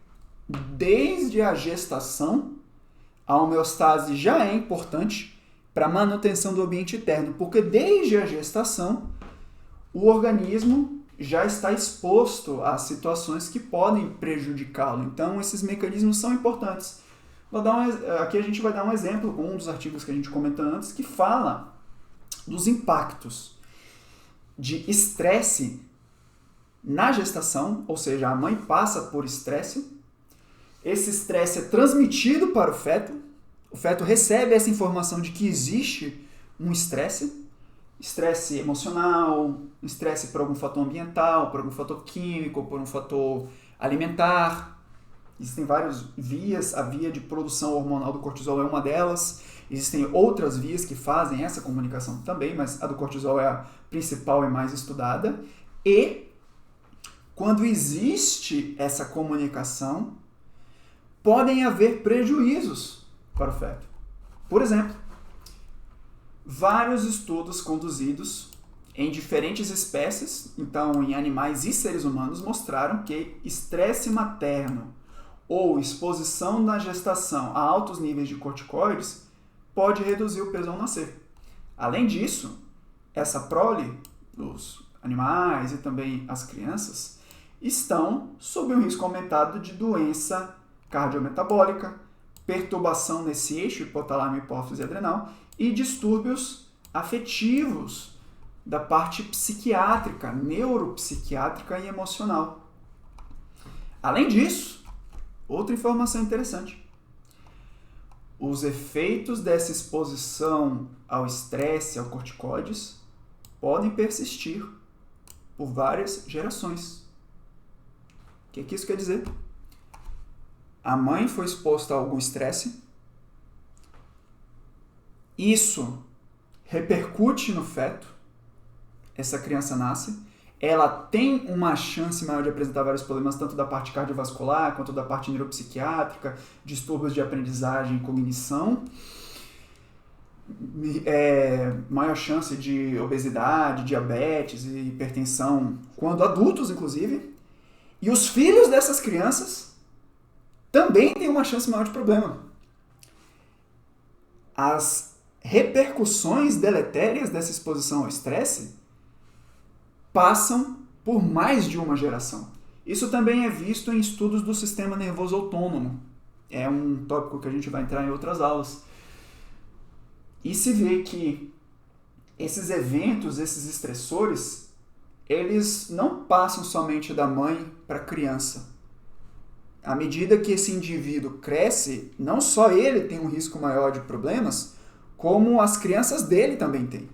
Desde a gestação, a homeostase já é importante para a manutenção do ambiente interno, porque desde a gestação, o organismo já está exposto a situações que podem prejudicá-lo. Então, esses mecanismos são importantes. Aqui a gente vai dar um exemplo com um dos artigos que a gente comentou antes, que fala dos impactos de estresse na gestação, ou seja, a mãe passa por estresse, esse estresse é transmitido para o feto recebe essa informação de que existe um estresse emocional, estresse por algum fator ambiental, por algum fator químico, por um fator alimentar. Existem várias vias, a via de produção hormonal do cortisol é uma delas, existem outras vias que fazem essa comunicação também, mas a do cortisol é a principal e mais estudada. E quando existe essa comunicação, podem haver prejuízos para o feto. Por exemplo, vários estudos conduzidos em diferentes espécies, então em animais e seres humanos, mostraram que estresse materno ou exposição na gestação a altos níveis de corticoides pode reduzir o peso ao nascer. Além disso, essa prole dos animais e também as crianças estão sob um risco aumentado de doença cardiometabólica, perturbação nesse eixo hipotálamo, hipófise e adrenal e distúrbios afetivos da parte psiquiátrica, neuropsiquiátrica e emocional. Além disso, outra informação interessante. Os efeitos dessa exposição ao estresse, ao corticoides, podem persistir por várias gerações. O que isso quer dizer? A mãe foi exposta a algum estresse, isso repercute no feto, essa criança nasce, ela tem uma chance maior de apresentar vários problemas, tanto da parte cardiovascular, quanto da parte neuropsiquiátrica, distúrbios de aprendizagem e cognição, maior chance de obesidade, diabetes e hipertensão, quando adultos, inclusive, e os filhos dessas crianças também têm uma chance maior de problema. As repercussões deletérias dessa exposição ao estresse passam por mais de uma geração. Isso também é visto em estudos do sistema nervoso autônomo. É um tópico que a gente vai entrar em outras aulas. E se vê que esses eventos, esses estressores, eles não passam somente da mãe para a criança. À medida que esse indivíduo cresce, não só ele tem um risco maior de problemas, como as crianças dele também têm.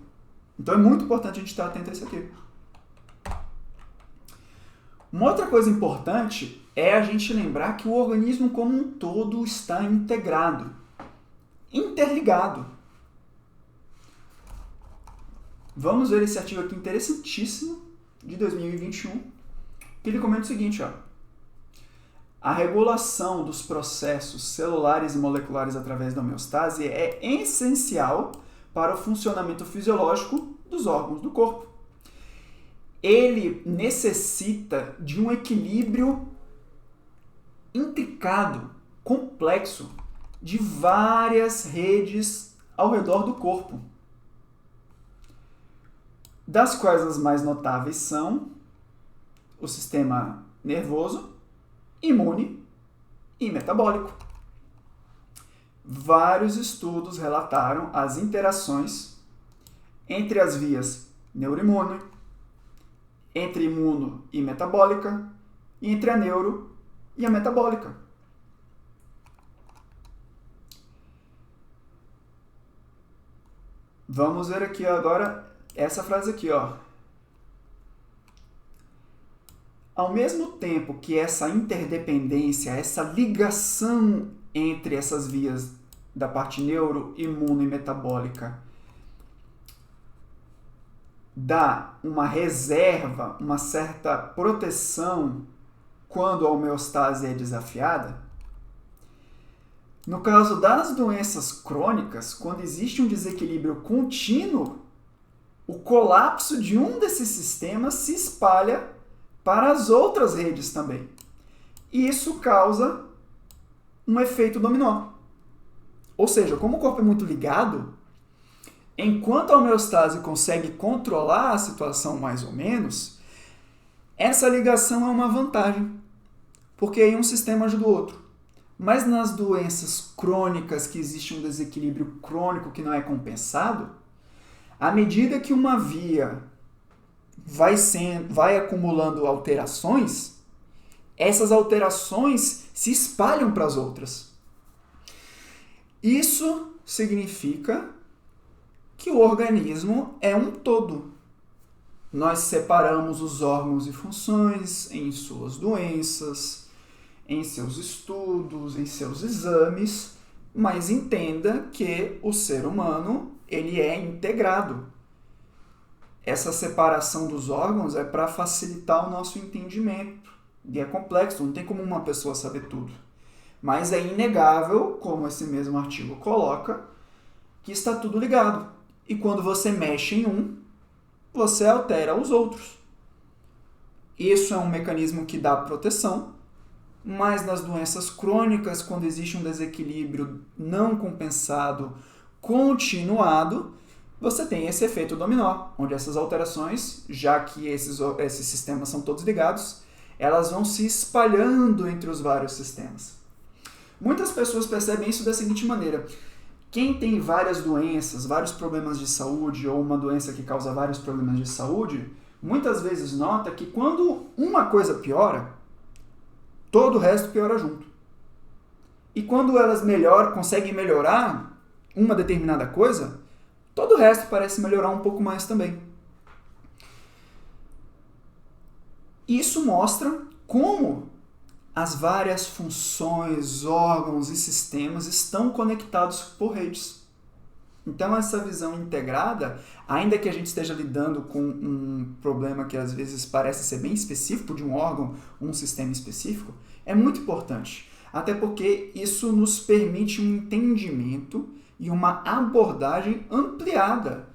Então é muito importante a gente estar atento a isso aqui. Uma outra coisa importante é a gente lembrar que o organismo como um todo está integrado, interligado. Vamos ver esse artigo aqui interessantíssimo de 2021, que ele comenta o seguinte, ó. A regulação dos processos celulares e moleculares através da homeostase é essencial para o funcionamento fisiológico dos órgãos do corpo. Ele necessita de um equilíbrio intricado, complexo, de várias redes ao redor do corpo, das quais as mais notáveis são o sistema nervoso, imune e metabólico. Vários estudos relataram as interações entre as vias neuroimune, entre imuno e metabólica, e entre a neuro e a metabólica. Vamos ver aqui agora essa frase aqui, ó. Ao mesmo tempo que essa interdependência, essa ligação entre essas vias da parte neuro, imuno e metabólica dá uma reserva, uma certa proteção quando a homeostase é desafiada, no caso das doenças crônicas, quando existe um desequilíbrio contínuo, o colapso de um desses sistemas se espalha para as outras redes também. E isso causa um efeito dominó. Ou seja, como o corpo é muito ligado, enquanto a homeostase consegue controlar a situação mais ou menos, essa ligação é uma vantagem, porque aí um sistema ajuda o outro. Mas nas doenças crônicas, que existe um desequilíbrio crônico que não é compensado, à medida que uma via vai acumulando alterações, essas alterações se espalham para as outras. Isso significa que o organismo é um todo. Nós separamos os órgãos e funções em suas doenças, em seus estudos, em seus exames, mas entenda que o ser humano ele é integrado. Essa separação dos órgãos é para facilitar o nosso entendimento. E é complexo, não tem como uma pessoa saber tudo. Mas é inegável, como esse mesmo artigo coloca, que está tudo ligado. E quando você mexe em um, você altera os outros. Isso é um mecanismo que dá proteção, mas nas doenças crônicas, quando existe um desequilíbrio não compensado, continuado, você tem esse efeito dominó, onde essas alterações, já que esses sistemas são todos ligados, elas vão se espalhando entre os vários sistemas. Muitas pessoas percebem isso da seguinte maneira: quem tem várias doenças, vários problemas de saúde, ou uma doença que causa vários problemas de saúde, muitas vezes nota que quando uma coisa piora, todo o resto piora junto. E quando elas conseguem melhorar uma determinada coisa, todo o resto parece melhorar um pouco mais também. Isso mostra como as várias funções, órgãos e sistemas estão conectados por redes. Então, essa visão integrada, ainda que a gente esteja lidando com um problema que às vezes parece ser bem específico de um órgão, um sistema específico, é muito importante. Até porque isso nos permite um entendimento e uma abordagem ampliada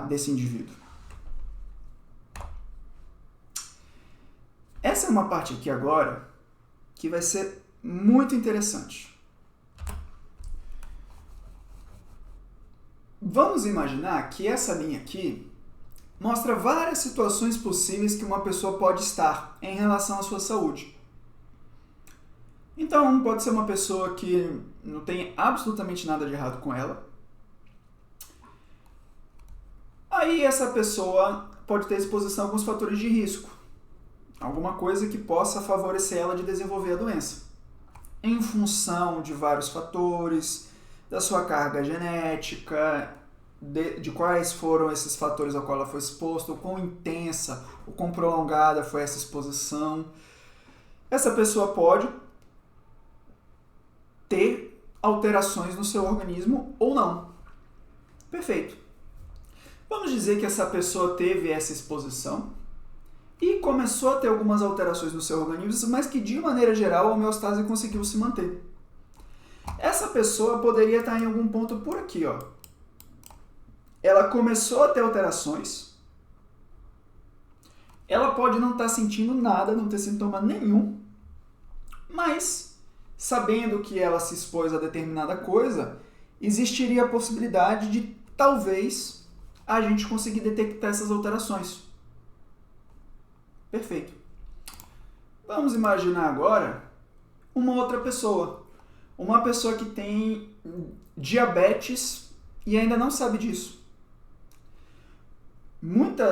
desse indivíduo. Essa é uma parte aqui agora que vai ser muito interessante. Vamos imaginar que essa linha aqui mostra várias situações possíveis que uma pessoa pode estar em relação à sua saúde. Então, pode ser uma pessoa que não tem absolutamente nada de errado com ela. Aí essa pessoa pode ter exposição a alguns fatores de risco. Alguma coisa que possa favorecer ela de desenvolver a doença. Em função de vários fatores, da sua carga genética, de quais foram esses fatores ao qual ela foi exposta, o quão intensa, o quão prolongada foi essa exposição. Essa pessoa pode ter alterações no seu organismo ou não. Perfeito. Vamos dizer que essa pessoa teve essa exposição, e começou a ter algumas alterações no seu organismo, mas que de maneira geral a homeostase conseguiu se manter. Essa pessoa poderia estar em algum ponto por aqui, ó. Ela começou a ter alterações, ela pode não estar sentindo nada, não ter sintoma nenhum, mas sabendo que ela se expôs a determinada coisa, existiria a possibilidade de talvez a gente conseguir detectar essas alterações. Perfeito. Vamos imaginar agora uma outra pessoa. Uma pessoa que tem diabetes e ainda não sabe disso.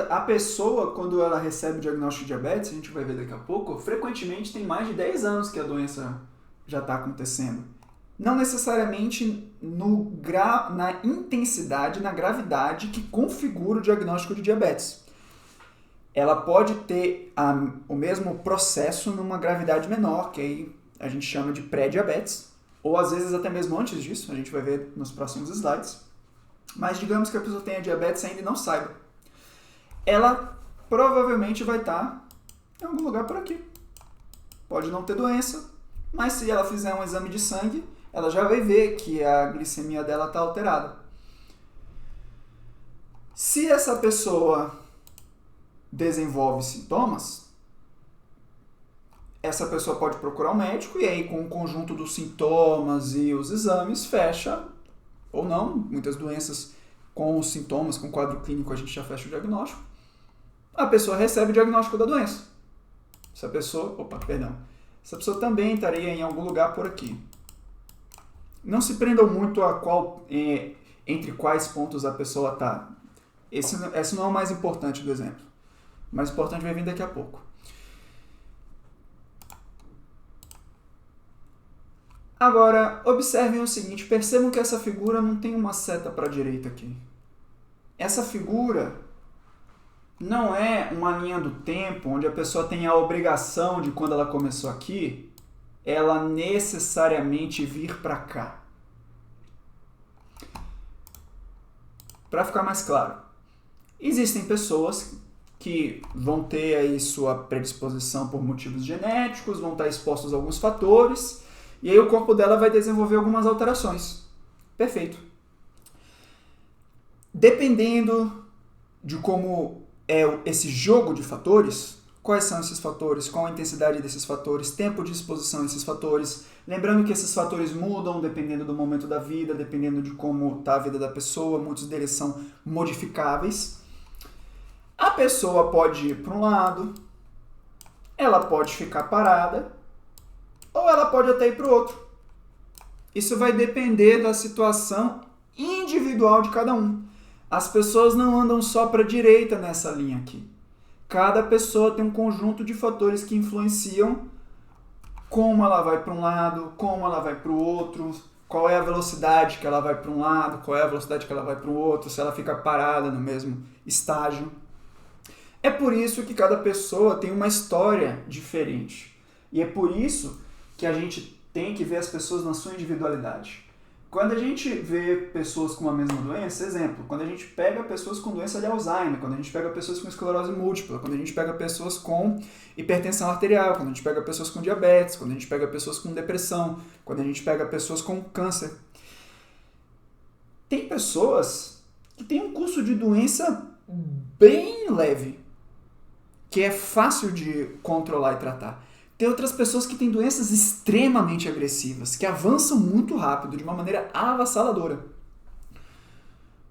A pessoa, quando ela recebe o diagnóstico de diabetes, a gente vai ver daqui a pouco, frequentemente tem mais de 10 anos que a doença já está acontecendo. Não necessariamente na intensidade, na gravidade que configura o diagnóstico de diabetes. Ela pode ter o mesmo processo numa gravidade menor, que aí a gente chama de pré-diabetes, ou às vezes até mesmo antes disso, a gente vai ver nos próximos slides. Mas digamos que a pessoa tenha diabetes e ainda não saiba. Ela provavelmente vai estar em algum lugar por aqui. Pode não ter doença, mas se ela fizer um exame de sangue, ela já vai ver que a glicemia dela está alterada. Se essa pessoa desenvolve sintomas, essa pessoa pode procurar um médico e aí com o conjunto dos sintomas e os exames fecha, ou não, muitas doenças com os sintomas, com o quadro clínico a gente já fecha o diagnóstico. A pessoa recebe o diagnóstico da doença. Essa pessoa também estaria em algum lugar por aqui. Não se prendam muito a entre quais pontos a pessoa está. Esse não é o mais importante do exemplo. O mais importante vai vir daqui a pouco. Agora, observem o seguinte, percebam que essa figura não tem uma seta para a direita aqui. Essa figura não é uma linha do tempo onde a pessoa tem a obrigação de, quando ela começou aqui, ela necessariamente vir para cá. Para ficar mais claro, existem pessoas que vão ter aí sua predisposição por motivos genéticos, vão estar expostos a alguns fatores, e aí o corpo dela vai desenvolver algumas alterações. Perfeito. Dependendo de como é esse jogo de fatores, quais são esses fatores, qual a intensidade desses fatores, tempo de exposição a esses fatores, lembrando que esses fatores mudam dependendo do momento da vida, dependendo de como está a vida da pessoa, muitos deles são modificáveis. A pessoa pode ir para um lado, ela pode ficar parada, ou ela pode até ir para o outro. Isso vai depender da situação individual de cada um. As pessoas não andam só para a direita nessa linha aqui. Cada pessoa tem um conjunto de fatores que influenciam como ela vai para um lado, como ela vai para o outro, qual é a velocidade que ela vai para um lado, qual é a velocidade que ela vai para o outro, se ela fica parada no mesmo estágio. É por isso que cada pessoa tem uma história diferente. E é por isso que a gente tem que ver as pessoas na sua individualidade. Quando a gente vê pessoas com a mesma doença, exemplo, quando a gente pega pessoas com doença de Alzheimer, quando a gente pega pessoas com esclerose múltipla, quando a gente pega pessoas com hipertensão arterial, quando a gente pega pessoas com diabetes, quando a gente pega pessoas com depressão, quando a gente pega pessoas com câncer. Tem pessoas que têm um curso de doença bem leve, que é fácil de controlar e tratar. Tem outras pessoas que têm doenças extremamente agressivas, que avançam muito rápido, de uma maneira avassaladora.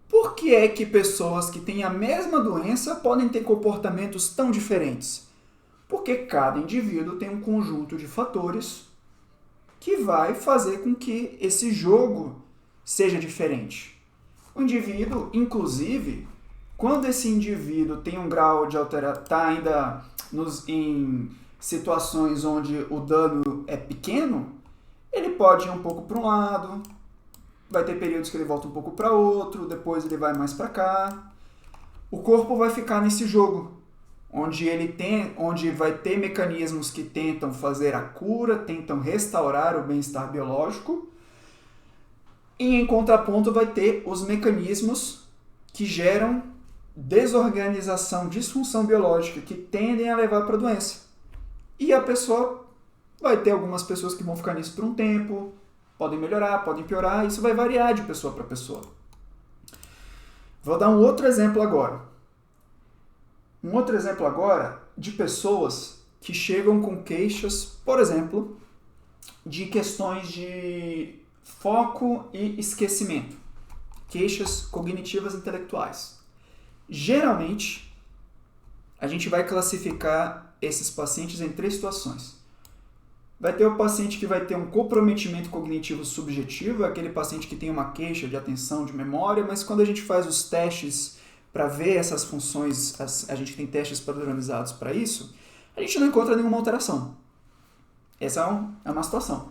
Por que é que pessoas que têm a mesma doença podem ter comportamentos tão diferentes? Porque cada indivíduo tem um conjunto de fatores que vai fazer com que esse jogo seja diferente. O indivíduo, inclusive, quando esse indivíduo tem um grau de alteração, está ainda em situações onde o dano é pequeno, ele pode ir um pouco para um lado, vai ter períodos que ele volta um pouco para outro, depois ele vai mais para cá. O corpo vai ficar nesse jogo, onde vai ter mecanismos que tentam fazer a cura, tentam restaurar o bem-estar biológico, e em contraponto vai ter os mecanismos que geram desorganização, disfunção biológica que tendem a levar para a doença. E a pessoa vai ter algumas pessoas que vão ficar nisso por um tempo, podem melhorar, podem piorar, isso vai variar de pessoa para pessoa. Vou dar um outro exemplo agora. Um outro exemplo agora de pessoas que chegam com queixas, por exemplo, de questões de foco e esquecimento. Queixas cognitivas intelectuais. Geralmente, a gente vai classificar esses pacientes em 3 situações. Vai ter o paciente que vai ter um comprometimento cognitivo subjetivo, aquele paciente que tem uma queixa de atenção, de memória, mas quando a gente faz os testes para ver essas funções, a gente tem testes padronizados para isso, a gente não encontra nenhuma alteração. Essa é uma situação.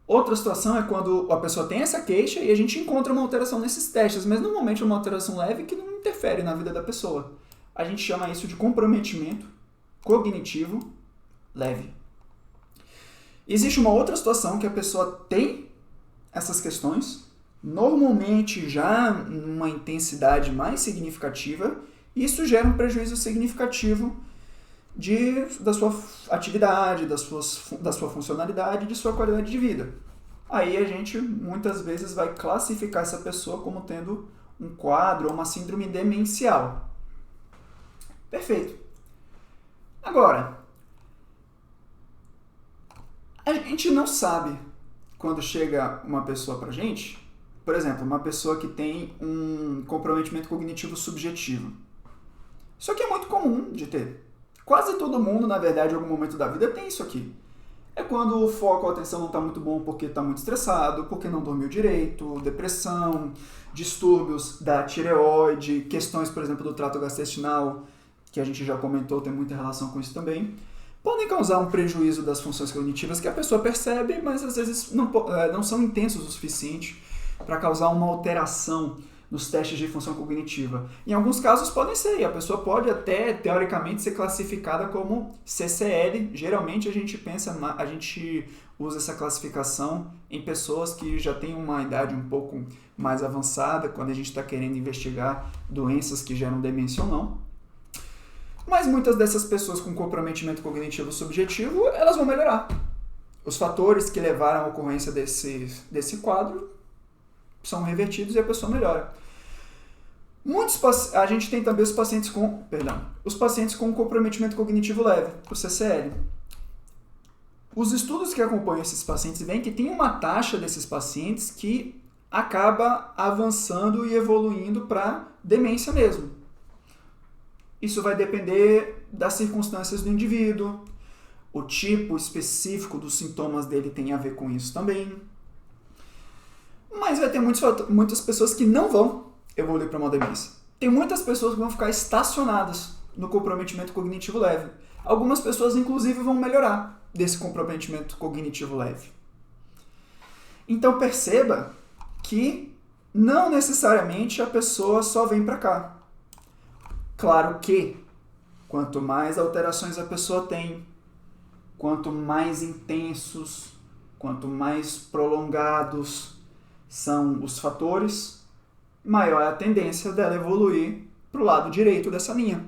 Outra situação é quando a pessoa tem essa queixa e a gente encontra uma alteração nesses testes, mas normalmente é uma alteração leve que não interfere na vida da pessoa. A gente chama isso de comprometimento cognitivo leve. Existe uma outra situação que a pessoa tem essas questões, normalmente já numa intensidade mais significativa, e isso gera um prejuízo significativo da sua atividade, da sua funcionalidade, de sua qualidade de vida. Aí a gente muitas vezes vai classificar essa pessoa como tendo um quadro ou uma síndrome demencial. Perfeito. Agora, a gente não sabe quando chega uma pessoa pra gente, por exemplo, uma pessoa que tem um comprometimento cognitivo subjetivo. Isso aqui é muito comum de ter. Quase todo mundo, na verdade, em algum momento da vida tem isso aqui. É quando o foco, a atenção não está muito bom porque está muito estressado, porque não dormiu direito, depressão, distúrbios da tireoide, questões, por exemplo, do trato gastrointestinal, que a gente já comentou, tem muita relação com isso também. Podem causar um prejuízo das funções cognitivas que a pessoa percebe, mas às vezes não são intensos o suficiente para causar uma alteração nos testes de função cognitiva. Em alguns casos podem ser, e a pessoa pode até, teoricamente, ser classificada como CCL. Geralmente a gente usa essa classificação em pessoas que já têm uma idade um pouco mais avançada, quando a gente está querendo investigar doenças que geram demência ou não. Mas muitas dessas pessoas com comprometimento cognitivo subjetivo, elas vão melhorar. Os fatores que levaram à ocorrência desse quadro são revertidos e a pessoa melhora. A gente tem também os pacientes com comprometimento cognitivo leve, o CCL. Os estudos que acompanham esses pacientes veem que tem uma taxa desses pacientes que acaba avançando e evoluindo para demência mesmo. Isso vai depender das circunstâncias do indivíduo, o tipo específico dos sintomas dele tem a ver com isso também. Mas vai ter muitas pessoas que não vão evoluir para uma demência. Tem muitas pessoas que vão ficar estacionadas no comprometimento cognitivo leve. Algumas pessoas, inclusive, vão melhorar desse comprometimento cognitivo leve. Então perceba que não necessariamente a pessoa só vem para cá. Claro que quanto mais alterações a pessoa tem, quanto mais intensos, quanto mais prolongados são os fatores, maior é a tendência dela evoluir para o lado direito dessa linha.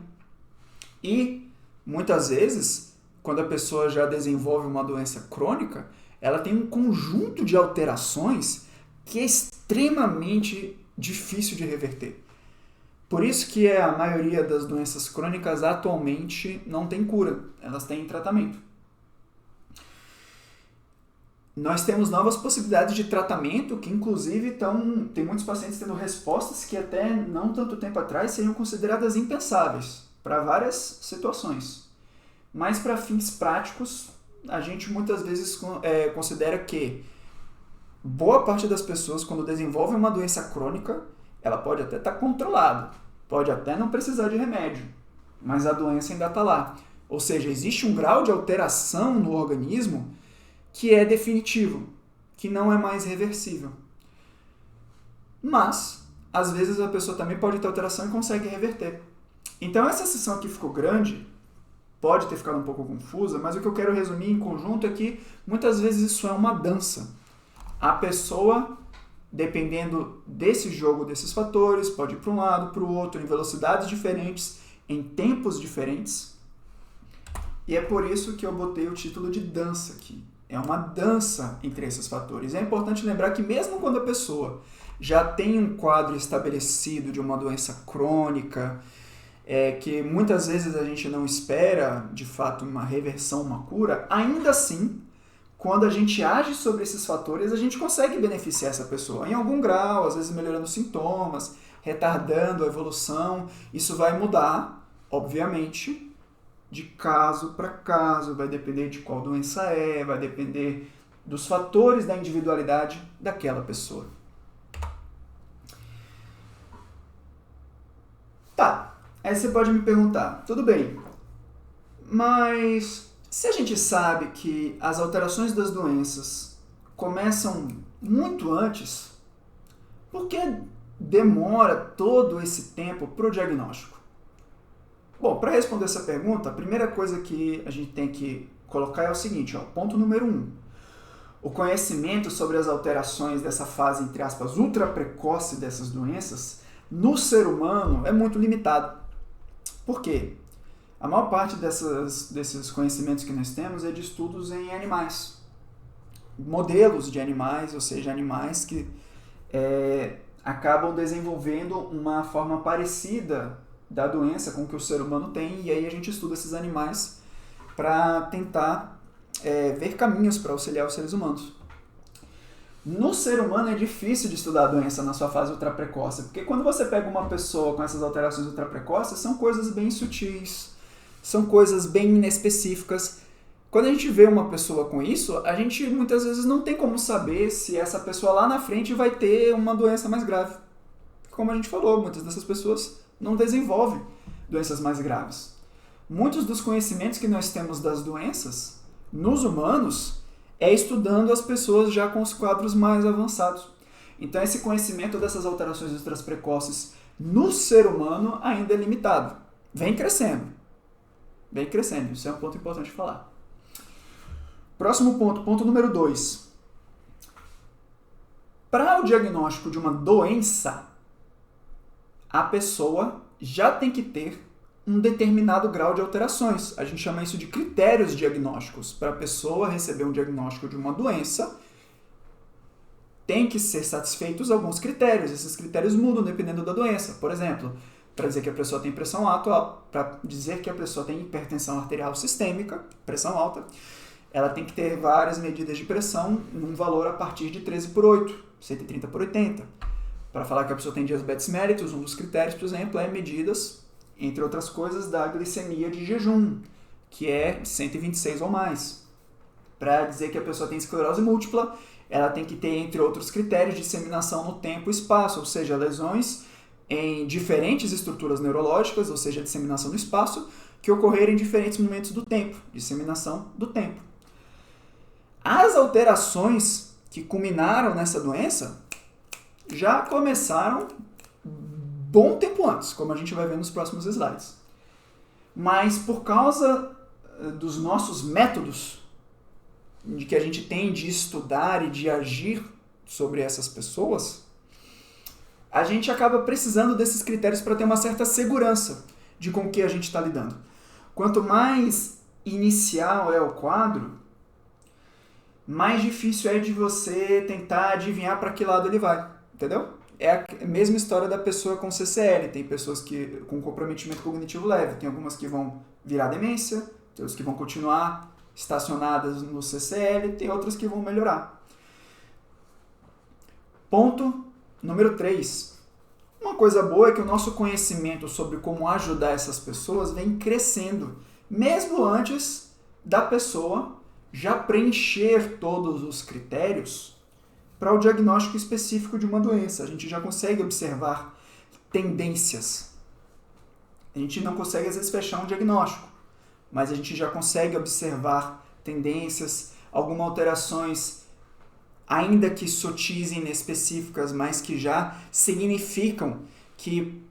E, muitas vezes, quando a pessoa já desenvolve uma doença crônica, ela tem um conjunto de alterações que é extremamente difícil de reverter. Por isso que a maioria das doenças crônicas atualmente não tem cura, elas têm tratamento. Nós temos novas possibilidades de tratamento que, inclusive, tem muitos pacientes tendo respostas que até não tanto tempo atrás seriam consideradas impensáveis para várias situações. Mas para fins práticos, a gente muitas vezes considera que boa parte das pessoas, quando desenvolvem uma doença crônica, ela pode até estar controlada, pode até não precisar de remédio, mas a doença ainda está lá. Ou seja, existe um grau de alteração no organismo que é definitivo, que não é mais reversível. Mas, às vezes, a pessoa também pode ter alteração e consegue reverter. Então, essa sessão aqui ficou grande, pode ter ficado um pouco confusa, mas o que eu quero resumir em conjunto é que, muitas vezes, isso é uma dança. A pessoa dependendo desse jogo, desses fatores, pode ir para um lado, para o outro, em velocidades diferentes, em tempos diferentes. E é por isso que eu botei o título de dança aqui. É uma dança entre esses fatores. É importante lembrar que mesmo quando a pessoa já tem um quadro estabelecido de uma doença crônica, que muitas vezes a gente não espera, de fato, uma reversão, uma cura, ainda assim, quando a gente age sobre esses fatores, a gente consegue beneficiar essa pessoa em algum grau, às vezes melhorando os sintomas, retardando a evolução. Isso vai mudar, obviamente, de caso para caso, vai depender de qual doença vai depender dos fatores da individualidade daquela pessoa. Tá, aí você pode me perguntar, tudo bem, mas se a gente sabe que as alterações das doenças começam muito antes, por que demora todo esse tempo para o diagnóstico? Bom, para responder essa pergunta, a primeira coisa que a gente tem que colocar é o seguinte, ponto número 1. O conhecimento sobre as alterações dessa fase, entre aspas, ultra precoce dessas doenças, no ser humano é muito limitado. Por quê? A maior parte desses conhecimentos que nós temos é de estudos em animais. Modelos de animais, ou seja, animais que acabam desenvolvendo uma forma parecida da doença com que o ser humano tem, e aí a gente estuda esses animais para tentar ver caminhos para auxiliar os seres humanos. No ser humano é difícil de estudar a doença na sua fase ultraprecoce, porque quando você pega uma pessoa com essas alterações ultraprecoces, são coisas bem sutis, são coisas bem inespecíficas. Quando a gente vê uma pessoa com isso, a gente muitas vezes não tem como saber se essa pessoa lá na frente vai ter uma doença mais grave. Como a gente falou, muitas dessas pessoas não desenvolvem doenças mais graves. Muitos dos conhecimentos que nós temos das doenças nos humanos é estudando as pessoas já com os quadros mais avançados. Então esse conhecimento dessas alterações ultraprecoces no ser humano ainda é limitado. Vem crescendo. Isso é um ponto importante de falar. Próximo ponto, ponto número 2. Para o diagnóstico de uma doença, a pessoa já tem que ter um determinado grau de alterações. A gente chama isso de critérios diagnósticos. Para a pessoa receber um diagnóstico de uma doença, tem que ser satisfeitos alguns critérios. Esses critérios mudam dependendo da doença. Por exemplo, para dizer que a pessoa tem pressão alta, para dizer que a pessoa tem hipertensão arterial sistêmica, pressão alta, ela tem que ter várias medidas de pressão num valor a partir de 13/8, 130/80. Para falar que a pessoa tem diabetes mellitus, um dos critérios, por exemplo, é medidas, entre outras coisas, da glicemia de jejum, que é 126 ou mais. Para dizer que a pessoa tem esclerose múltipla, ela tem que ter, entre outros critérios, disseminação no tempo e espaço, ou seja, lesões em diferentes estruturas neurológicas, ou seja, disseminação no espaço, que ocorrerem em diferentes momentos do tempo, disseminação do tempo. As alterações que culminaram nessa doença já começaram bom tempo antes, como a gente vai ver nos próximos slides. Mas por causa dos nossos métodos de que a gente tem de estudar e de agir sobre essas pessoas, a gente acaba precisando desses critérios para ter uma certa segurança de com que a gente está lidando. Quanto mais inicial é o quadro, mais difícil é de você tentar adivinhar para que lado ele vai, entendeu? É a mesma história da pessoa com CCL. Tem pessoas com comprometimento cognitivo leve, tem algumas que vão virar demência, tem outras que vão continuar estacionadas no CCL, tem outras que vão melhorar. Ponto número 3. Uma coisa boa é que o nosso conhecimento sobre como ajudar essas pessoas vem crescendo, mesmo antes da pessoa já preencher todos os critérios para o diagnóstico específico de uma doença. A gente já consegue observar tendências. A gente não consegue, às vezes, fechar um diagnóstico, mas a gente já consegue observar tendências, algumas alterações, ainda que sutis e inespecíficas, mas que já significam que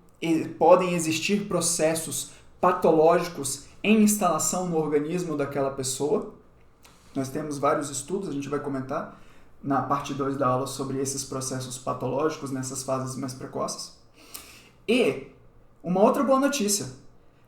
podem existir processos patológicos em instalação no organismo daquela pessoa. Nós temos vários estudos, a gente vai comentar, na parte 2 da aula sobre esses processos patológicos nessas fases mais precoces. E uma outra boa notícia,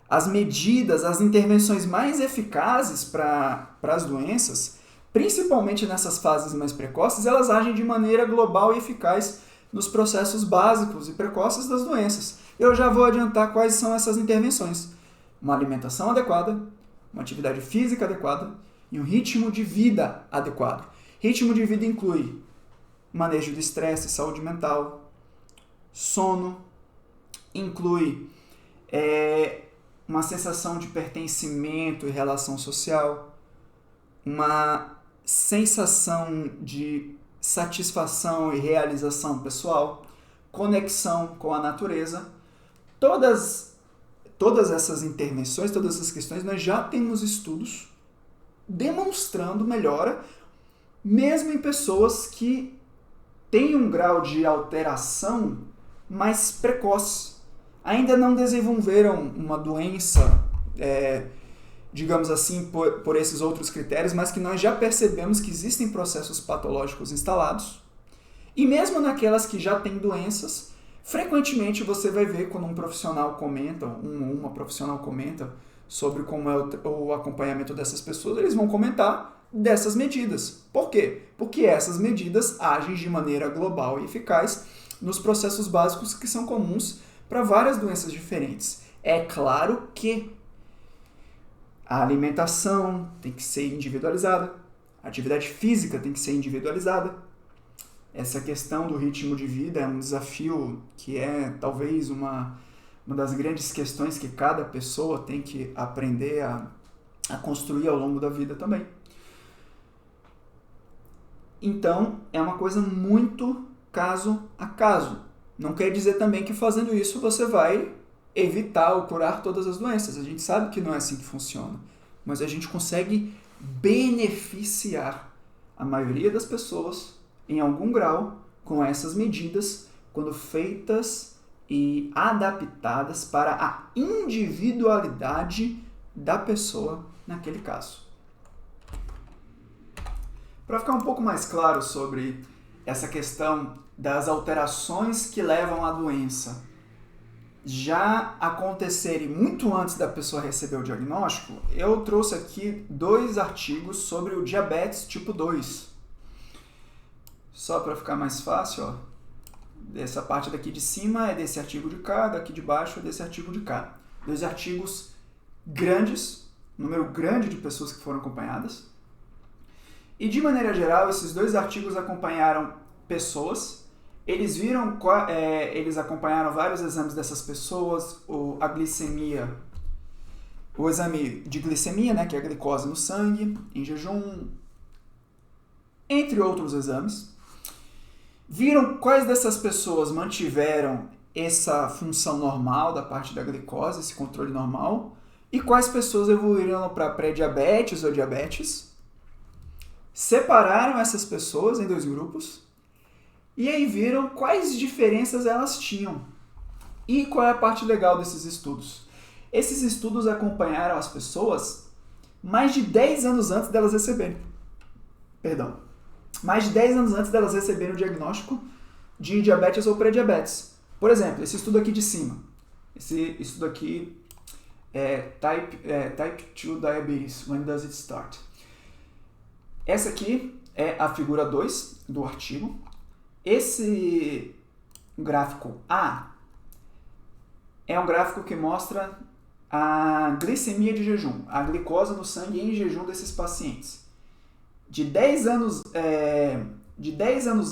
as medidas, as intervenções mais eficazes para as doenças, principalmente nessas fases mais precoces, elas agem de maneira global e eficaz nos processos básicos e precoces das doenças. Eu já vou adiantar quais são essas intervenções. Uma alimentação adequada, uma atividade física adequada e um ritmo de vida adequado. Ritmo de vida inclui manejo de estresse, saúde mental, sono, inclui uma sensação de pertencimento e relação social, uma sensação de satisfação e realização pessoal, conexão com a natureza. Todas essas intervenções, todas essas questões, nós já temos estudos demonstrando melhora, mesmo em pessoas que têm um grau de alteração mais precoce. Ainda não desenvolveram uma doença, digamos assim, por esses outros critérios, mas que nós já percebemos que existem processos patológicos instalados. E mesmo naquelas que já têm doenças, frequentemente você vai ver quando um profissional comenta, uma profissional comenta sobre como é o acompanhamento dessas pessoas, eles vão comentar dessas medidas. Por quê? Porque essas medidas agem de maneira global e eficaz nos processos básicos que são comuns para várias doenças diferentes. É claro que a alimentação tem que ser individualizada, a atividade física tem que ser individualizada. Essa questão do ritmo de vida é um desafio que é talvez uma das grandes questões que cada pessoa tem que aprender a construir ao longo da vida também. Então, é uma coisa muito caso a caso. Não quer dizer também que fazendo isso você vai evitar ou curar todas as doenças. A gente sabe que não é assim que funciona. Mas a gente consegue beneficiar a maioria das pessoas em algum grau com essas medidas quando feitas e adaptadas para a individualidade da pessoa naquele caso. Para ficar um pouco mais claro sobre essa questão das alterações que levam à doença já acontecerem muito antes da pessoa receber o diagnóstico, eu trouxe aqui 2 artigos sobre o diabetes tipo 2. Só para ficar mais fácil, ó, essa parte daqui de cima é desse artigo de cá, daqui de baixo é desse artigo de cá. 2 artigos grandes, número grande de pessoas que foram acompanhadas. E de maneira geral, esses 2 artigos acompanharam pessoas. Eles acompanharam vários exames dessas pessoas, a glicemia, o exame de glicemia, né, que é a glicose no sangue, em jejum, entre outros exames. Viram quais dessas pessoas mantiveram essa função normal da parte da glicose, esse controle normal, e quais pessoas evoluíram para pré-diabetes ou diabetes. Separaram essas pessoas em 2 grupos. E aí viram quais diferenças elas tinham. E qual é a parte legal desses estudos? Esses estudos acompanharam as pessoas mais de 10 anos antes delas receberem. Mais de 10 anos antes delas receberem o diagnóstico de diabetes ou pré-diabetes. Por exemplo, esse estudo aqui de cima. Esse estudo aqui é Type 2 Diabetes, When Does It Start? Essa aqui é a figura 2 do artigo. Esse gráfico A é um gráfico que mostra a glicemia de jejum, a glicose no sangue em jejum desses pacientes. De 10 anos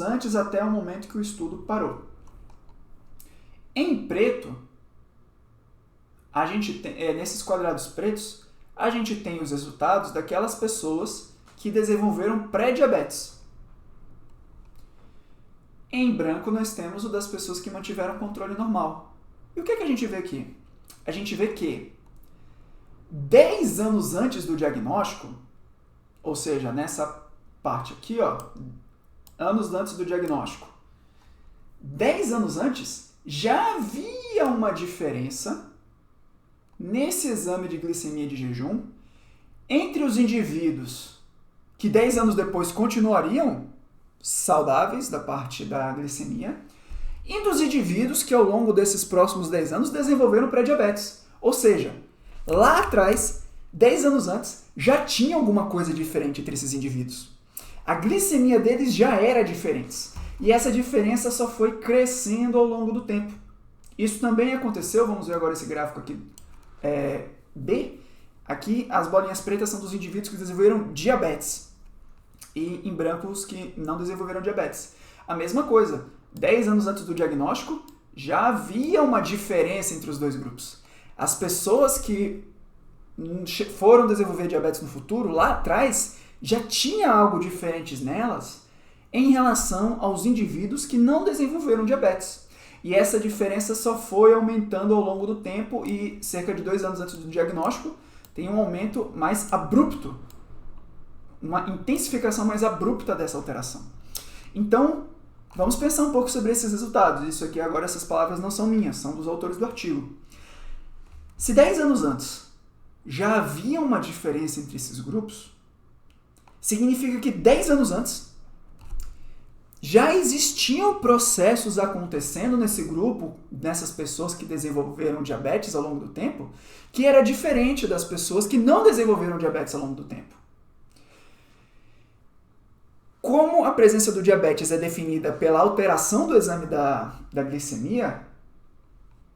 antes até o momento que o estudo parou. Em preto, a gente tem, nesses quadrados pretos, a gente tem os resultados daquelas pessoas que desenvolveram pré-diabetes. Em branco, nós temos o das pessoas que mantiveram controle normal. E o que a gente vê aqui? A gente vê que 10 anos antes do diagnóstico, ou seja, nessa parte aqui, ó, anos antes do diagnóstico, 10 anos antes, já havia uma diferença nesse exame de glicemia de jejum entre os indivíduos que 10 anos depois continuariam saudáveis da parte da glicemia e dos indivíduos que ao longo desses próximos 10 anos desenvolveram pré-diabetes. Ou seja, lá atrás, 10 anos antes, já tinha alguma coisa diferente entre esses indivíduos. A glicemia deles já era diferente. E essa diferença só foi crescendo ao longo do tempo. Isso também aconteceu, vamos ver agora esse gráfico aqui, B. Aqui as bolinhas pretas são dos indivíduos que desenvolveram diabetes. E em branco os que não desenvolveram diabetes. A mesma coisa, 10 anos antes do diagnóstico, já havia uma diferença entre os dois grupos. As pessoas que foram desenvolver diabetes no futuro, lá atrás, já tinha algo diferente nelas em relação aos indivíduos que não desenvolveram diabetes. E essa diferença só foi aumentando ao longo do tempo e cerca de 2 anos antes do diagnóstico tem um aumento mais abrupto, uma intensificação mais abrupta dessa alteração. Então, vamos pensar um pouco sobre esses resultados. Isso aqui agora, essas palavras não são minhas, são dos autores do artigo. Se 10 anos antes já havia uma diferença entre esses grupos, significa que 10 anos antes já existiam processos acontecendo nesse grupo, nessas pessoas que desenvolveram diabetes ao longo do tempo, que era diferente das pessoas que não desenvolveram diabetes ao longo do tempo. Como a presença do diabetes é definida pela alteração do exame da glicemia,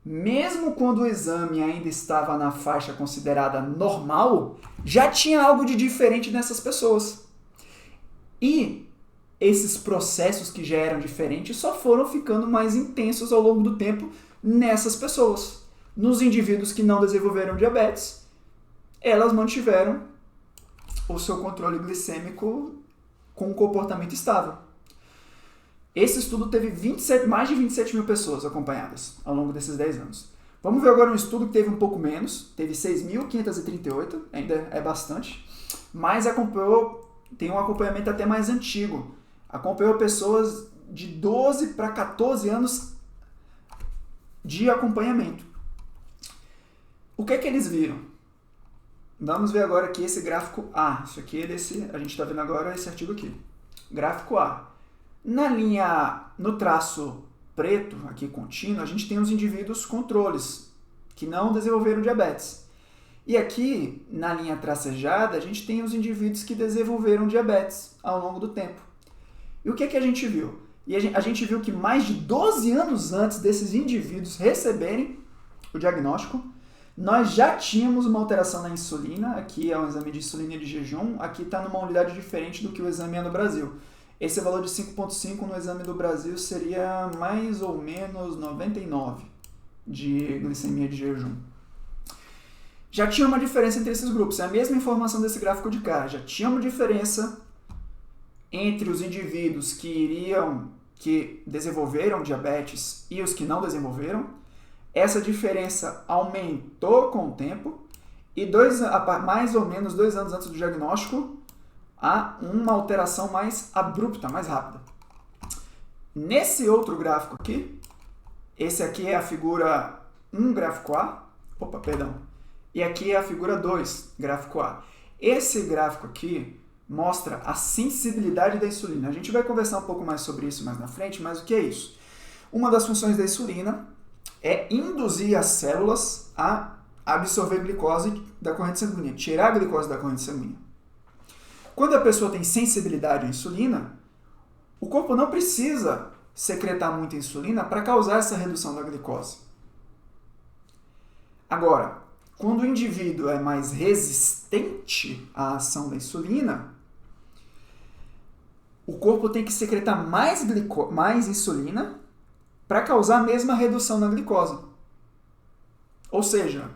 mesmo quando o exame ainda estava na faixa considerada normal, já tinha algo de diferente nessas pessoas. E esses processos que já eram diferentes só foram ficando mais intensos ao longo do tempo nessas pessoas. Nos indivíduos que não desenvolveram diabetes, elas mantiveram o seu controle glicêmico com um comportamento estável. Esse estudo teve mais de 27 mil pessoas acompanhadas ao longo desses 10 anos. Vamos ver agora um estudo que teve um pouco menos, teve 6.538, ainda é bastante, mas tem um acompanhamento até mais antigo. Acompanhou pessoas de 12 para 14 anos de acompanhamento. O que é que eles viram? Vamos ver agora aqui esse gráfico A. Isso aqui é desse, a gente está vendo agora esse artigo aqui. Gráfico A. No traço preto, aqui contínuo, a gente tem os indivíduos controles, que não desenvolveram diabetes. E aqui, na linha tracejada, a gente tem os indivíduos que desenvolveram diabetes ao longo do tempo. E o que é que a gente viu? A gente viu que mais de 12 anos antes desses indivíduos receberem o diagnóstico, nós já tínhamos uma alteração na insulina. Aqui é um exame de insulina de jejum, aqui está numa unidade diferente do que o exame é no Brasil. Esse valor de 5,5 no exame do Brasil seria mais ou menos 99 de glicemia de jejum. Já tinha uma diferença entre esses grupos, é a mesma informação desse gráfico de cá. Já tinha uma diferença entre os indivíduos que desenvolveram diabetes e os que não desenvolveram. Essa diferença aumentou com o tempo e mais ou menos 2 anos antes do diagnóstico, há uma alteração mais abrupta, mais rápida. Nesse outro gráfico aqui, esse aqui é a figura 1, gráfico A, e aqui é a figura 2, gráfico A. Esse gráfico aqui mostra a sensibilidade da insulina. A gente vai conversar um pouco mais sobre isso mais na frente, mas o que é isso? Uma das funções da insulina é induzir as células a absorver glicose da corrente sanguínea, tirar a glicose da corrente sanguínea. Quando a pessoa tem sensibilidade à insulina, o corpo não precisa secretar muita insulina para causar essa redução da glicose. Agora, quando o indivíduo é mais resistente à ação da insulina, o corpo tem que secretar mais insulina para causar a mesma redução na glicose. Ou seja,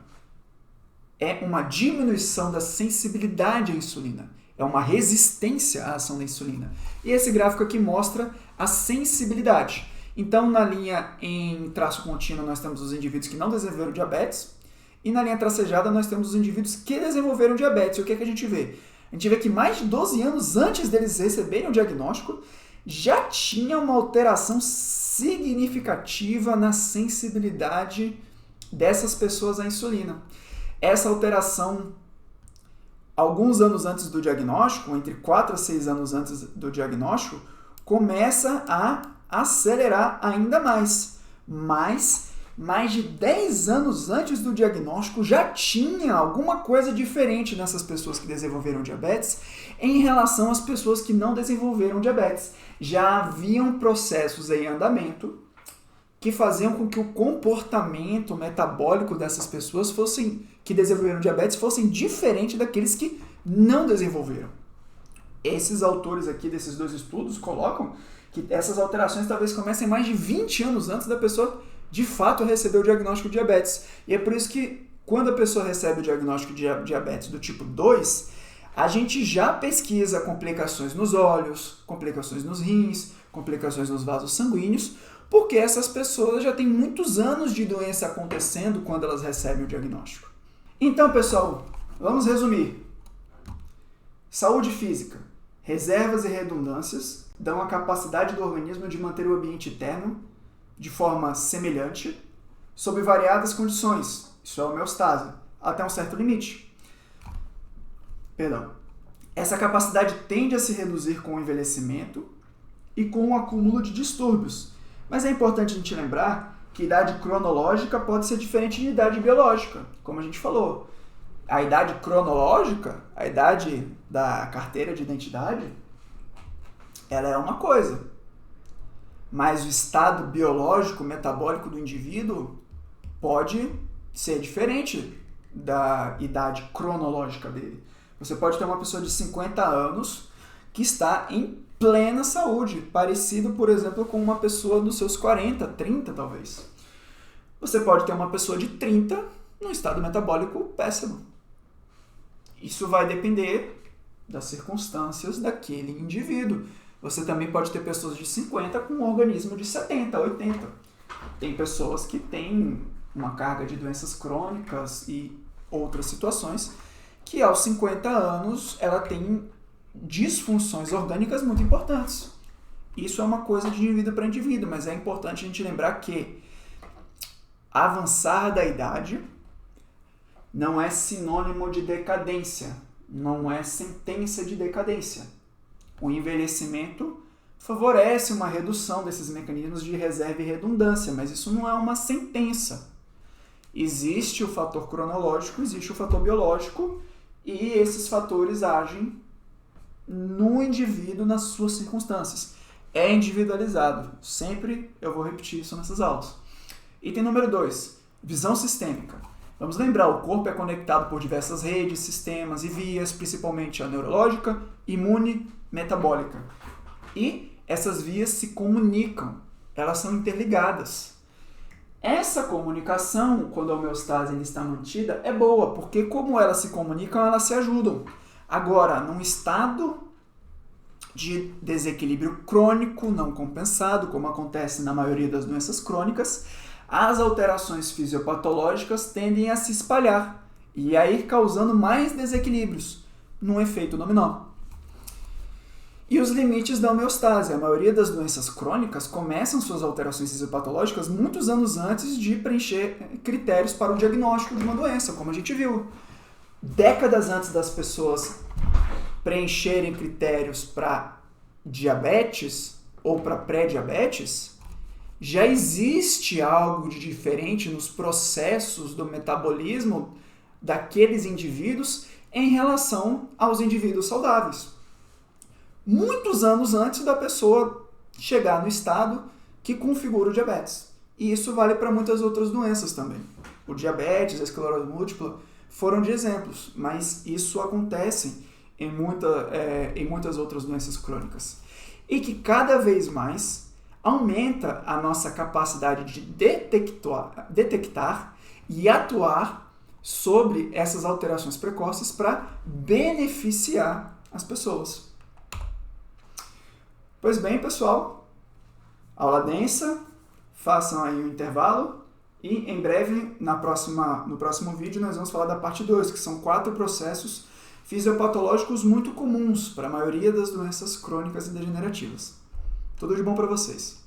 é uma diminuição da sensibilidade à insulina. É uma resistência à ação da insulina. E esse gráfico aqui mostra a sensibilidade. Então, na linha em traço contínuo, nós temos os indivíduos que não desenvolveram diabetes. E na linha tracejada, nós temos os indivíduos que desenvolveram diabetes. E o que é que a gente vê? A gente vê que mais de 12 anos antes deles receberem o diagnóstico, já tinha uma alteração significativa na sensibilidade dessas pessoas à insulina. Essa alteração, alguns anos antes do diagnóstico, entre 4 a 6 anos antes do diagnóstico, começa a acelerar ainda mais. Mas, mais de 10 anos antes do diagnóstico, já tinha alguma coisa diferente nessas pessoas que desenvolveram diabetes em relação às pessoas que não desenvolveram diabetes. Já haviam processos em andamento que faziam com que o comportamento metabólico dessas pessoas que desenvolveram diabetes fossem diferente daqueles que não desenvolveram. Esses autores aqui desses 2 estudos colocam que essas alterações talvez comecem mais de 20 anos antes da pessoa de fato receber o diagnóstico de diabetes. E é por isso que quando a pessoa recebe o diagnóstico de diabetes do tipo 2, a gente já pesquisa complicações nos olhos, complicações nos rins, complicações nos vasos sanguíneos, porque essas pessoas já têm muitos anos de doença acontecendo quando elas recebem o diagnóstico. Então, pessoal, vamos resumir. Saúde física. Reservas e redundâncias dão a capacidade do organismo de manter o ambiente interno de forma semelhante, sob variadas condições. Isso é a homeostase, até um certo limite. Essa capacidade tende a se reduzir com o envelhecimento e com o acúmulo de distúrbios. Mas é importante a gente lembrar que idade cronológica pode ser diferente de idade biológica, como a gente falou. A idade cronológica, a idade da carteira de identidade, ela é uma coisa. Mas o estado biológico, metabólico do indivíduo pode ser diferente da idade cronológica dele. Você pode ter uma pessoa de 50 anos que está em plena saúde, parecido, por exemplo, com uma pessoa dos seus 40, 30 talvez. Você pode ter uma pessoa de 30 num estado metabólico péssimo. Isso vai depender das circunstâncias daquele indivíduo. Você também pode ter pessoas de 50 com um organismo de 70, 80. Tem pessoas que têm uma carga de doenças crônicas e outras situações que aos 50 anos ela tem disfunções orgânicas muito importantes. Isso é uma coisa de indivíduo para indivíduo, mas é importante a gente lembrar que avançar da idade não é sinônimo de decadência, não é sentença de decadência. O envelhecimento favorece uma redução desses mecanismos de reserva e redundância, mas isso não é uma sentença. Existe o fator cronológico, existe o fator biológico, e esses fatores agem no indivíduo, nas suas circunstâncias. É individualizado. Sempre eu vou repetir isso nessas aulas. Item número 2, visão sistêmica. Vamos lembrar, o corpo é conectado por diversas redes, sistemas e vias, principalmente a neurológica, imune, metabólica. E essas vias se comunicam, elas são interligadas. Essa comunicação, quando a homeostase ainda está mantida, é boa, porque como elas se comunicam, elas se ajudam. Agora, num estado de desequilíbrio crônico não compensado, como acontece na maioria das doenças crônicas, as alterações fisiopatológicas tendem a se espalhar e a ir causando mais desequilíbrios, num efeito dominó. E os limites da homeostase. A maioria das doenças crônicas começam suas alterações fisiopatológicas muitos anos antes de preencher critérios para o diagnóstico de uma doença, como a gente viu. Décadas antes das pessoas preencherem critérios para diabetes ou para pré-diabetes, já existe algo de diferente nos processos do metabolismo daqueles indivíduos em relação aos indivíduos saudáveis. Muitos anos antes da pessoa chegar no estado que configura o diabetes. E isso vale para muitas outras doenças também. O diabetes, a esclerose múltipla foram de exemplos, mas isso acontece em muitas outras doenças crônicas. E que cada vez mais aumenta a nossa capacidade de detectar e atuar sobre essas alterações precoces para beneficiar as pessoas. Pois bem, pessoal, aula densa, façam aí um intervalo e em breve, no próximo vídeo, nós vamos falar da parte 2, que são 4 processos fisiopatológicos muito comuns para a maioria das doenças crônicas e degenerativas. Tudo de bom para vocês!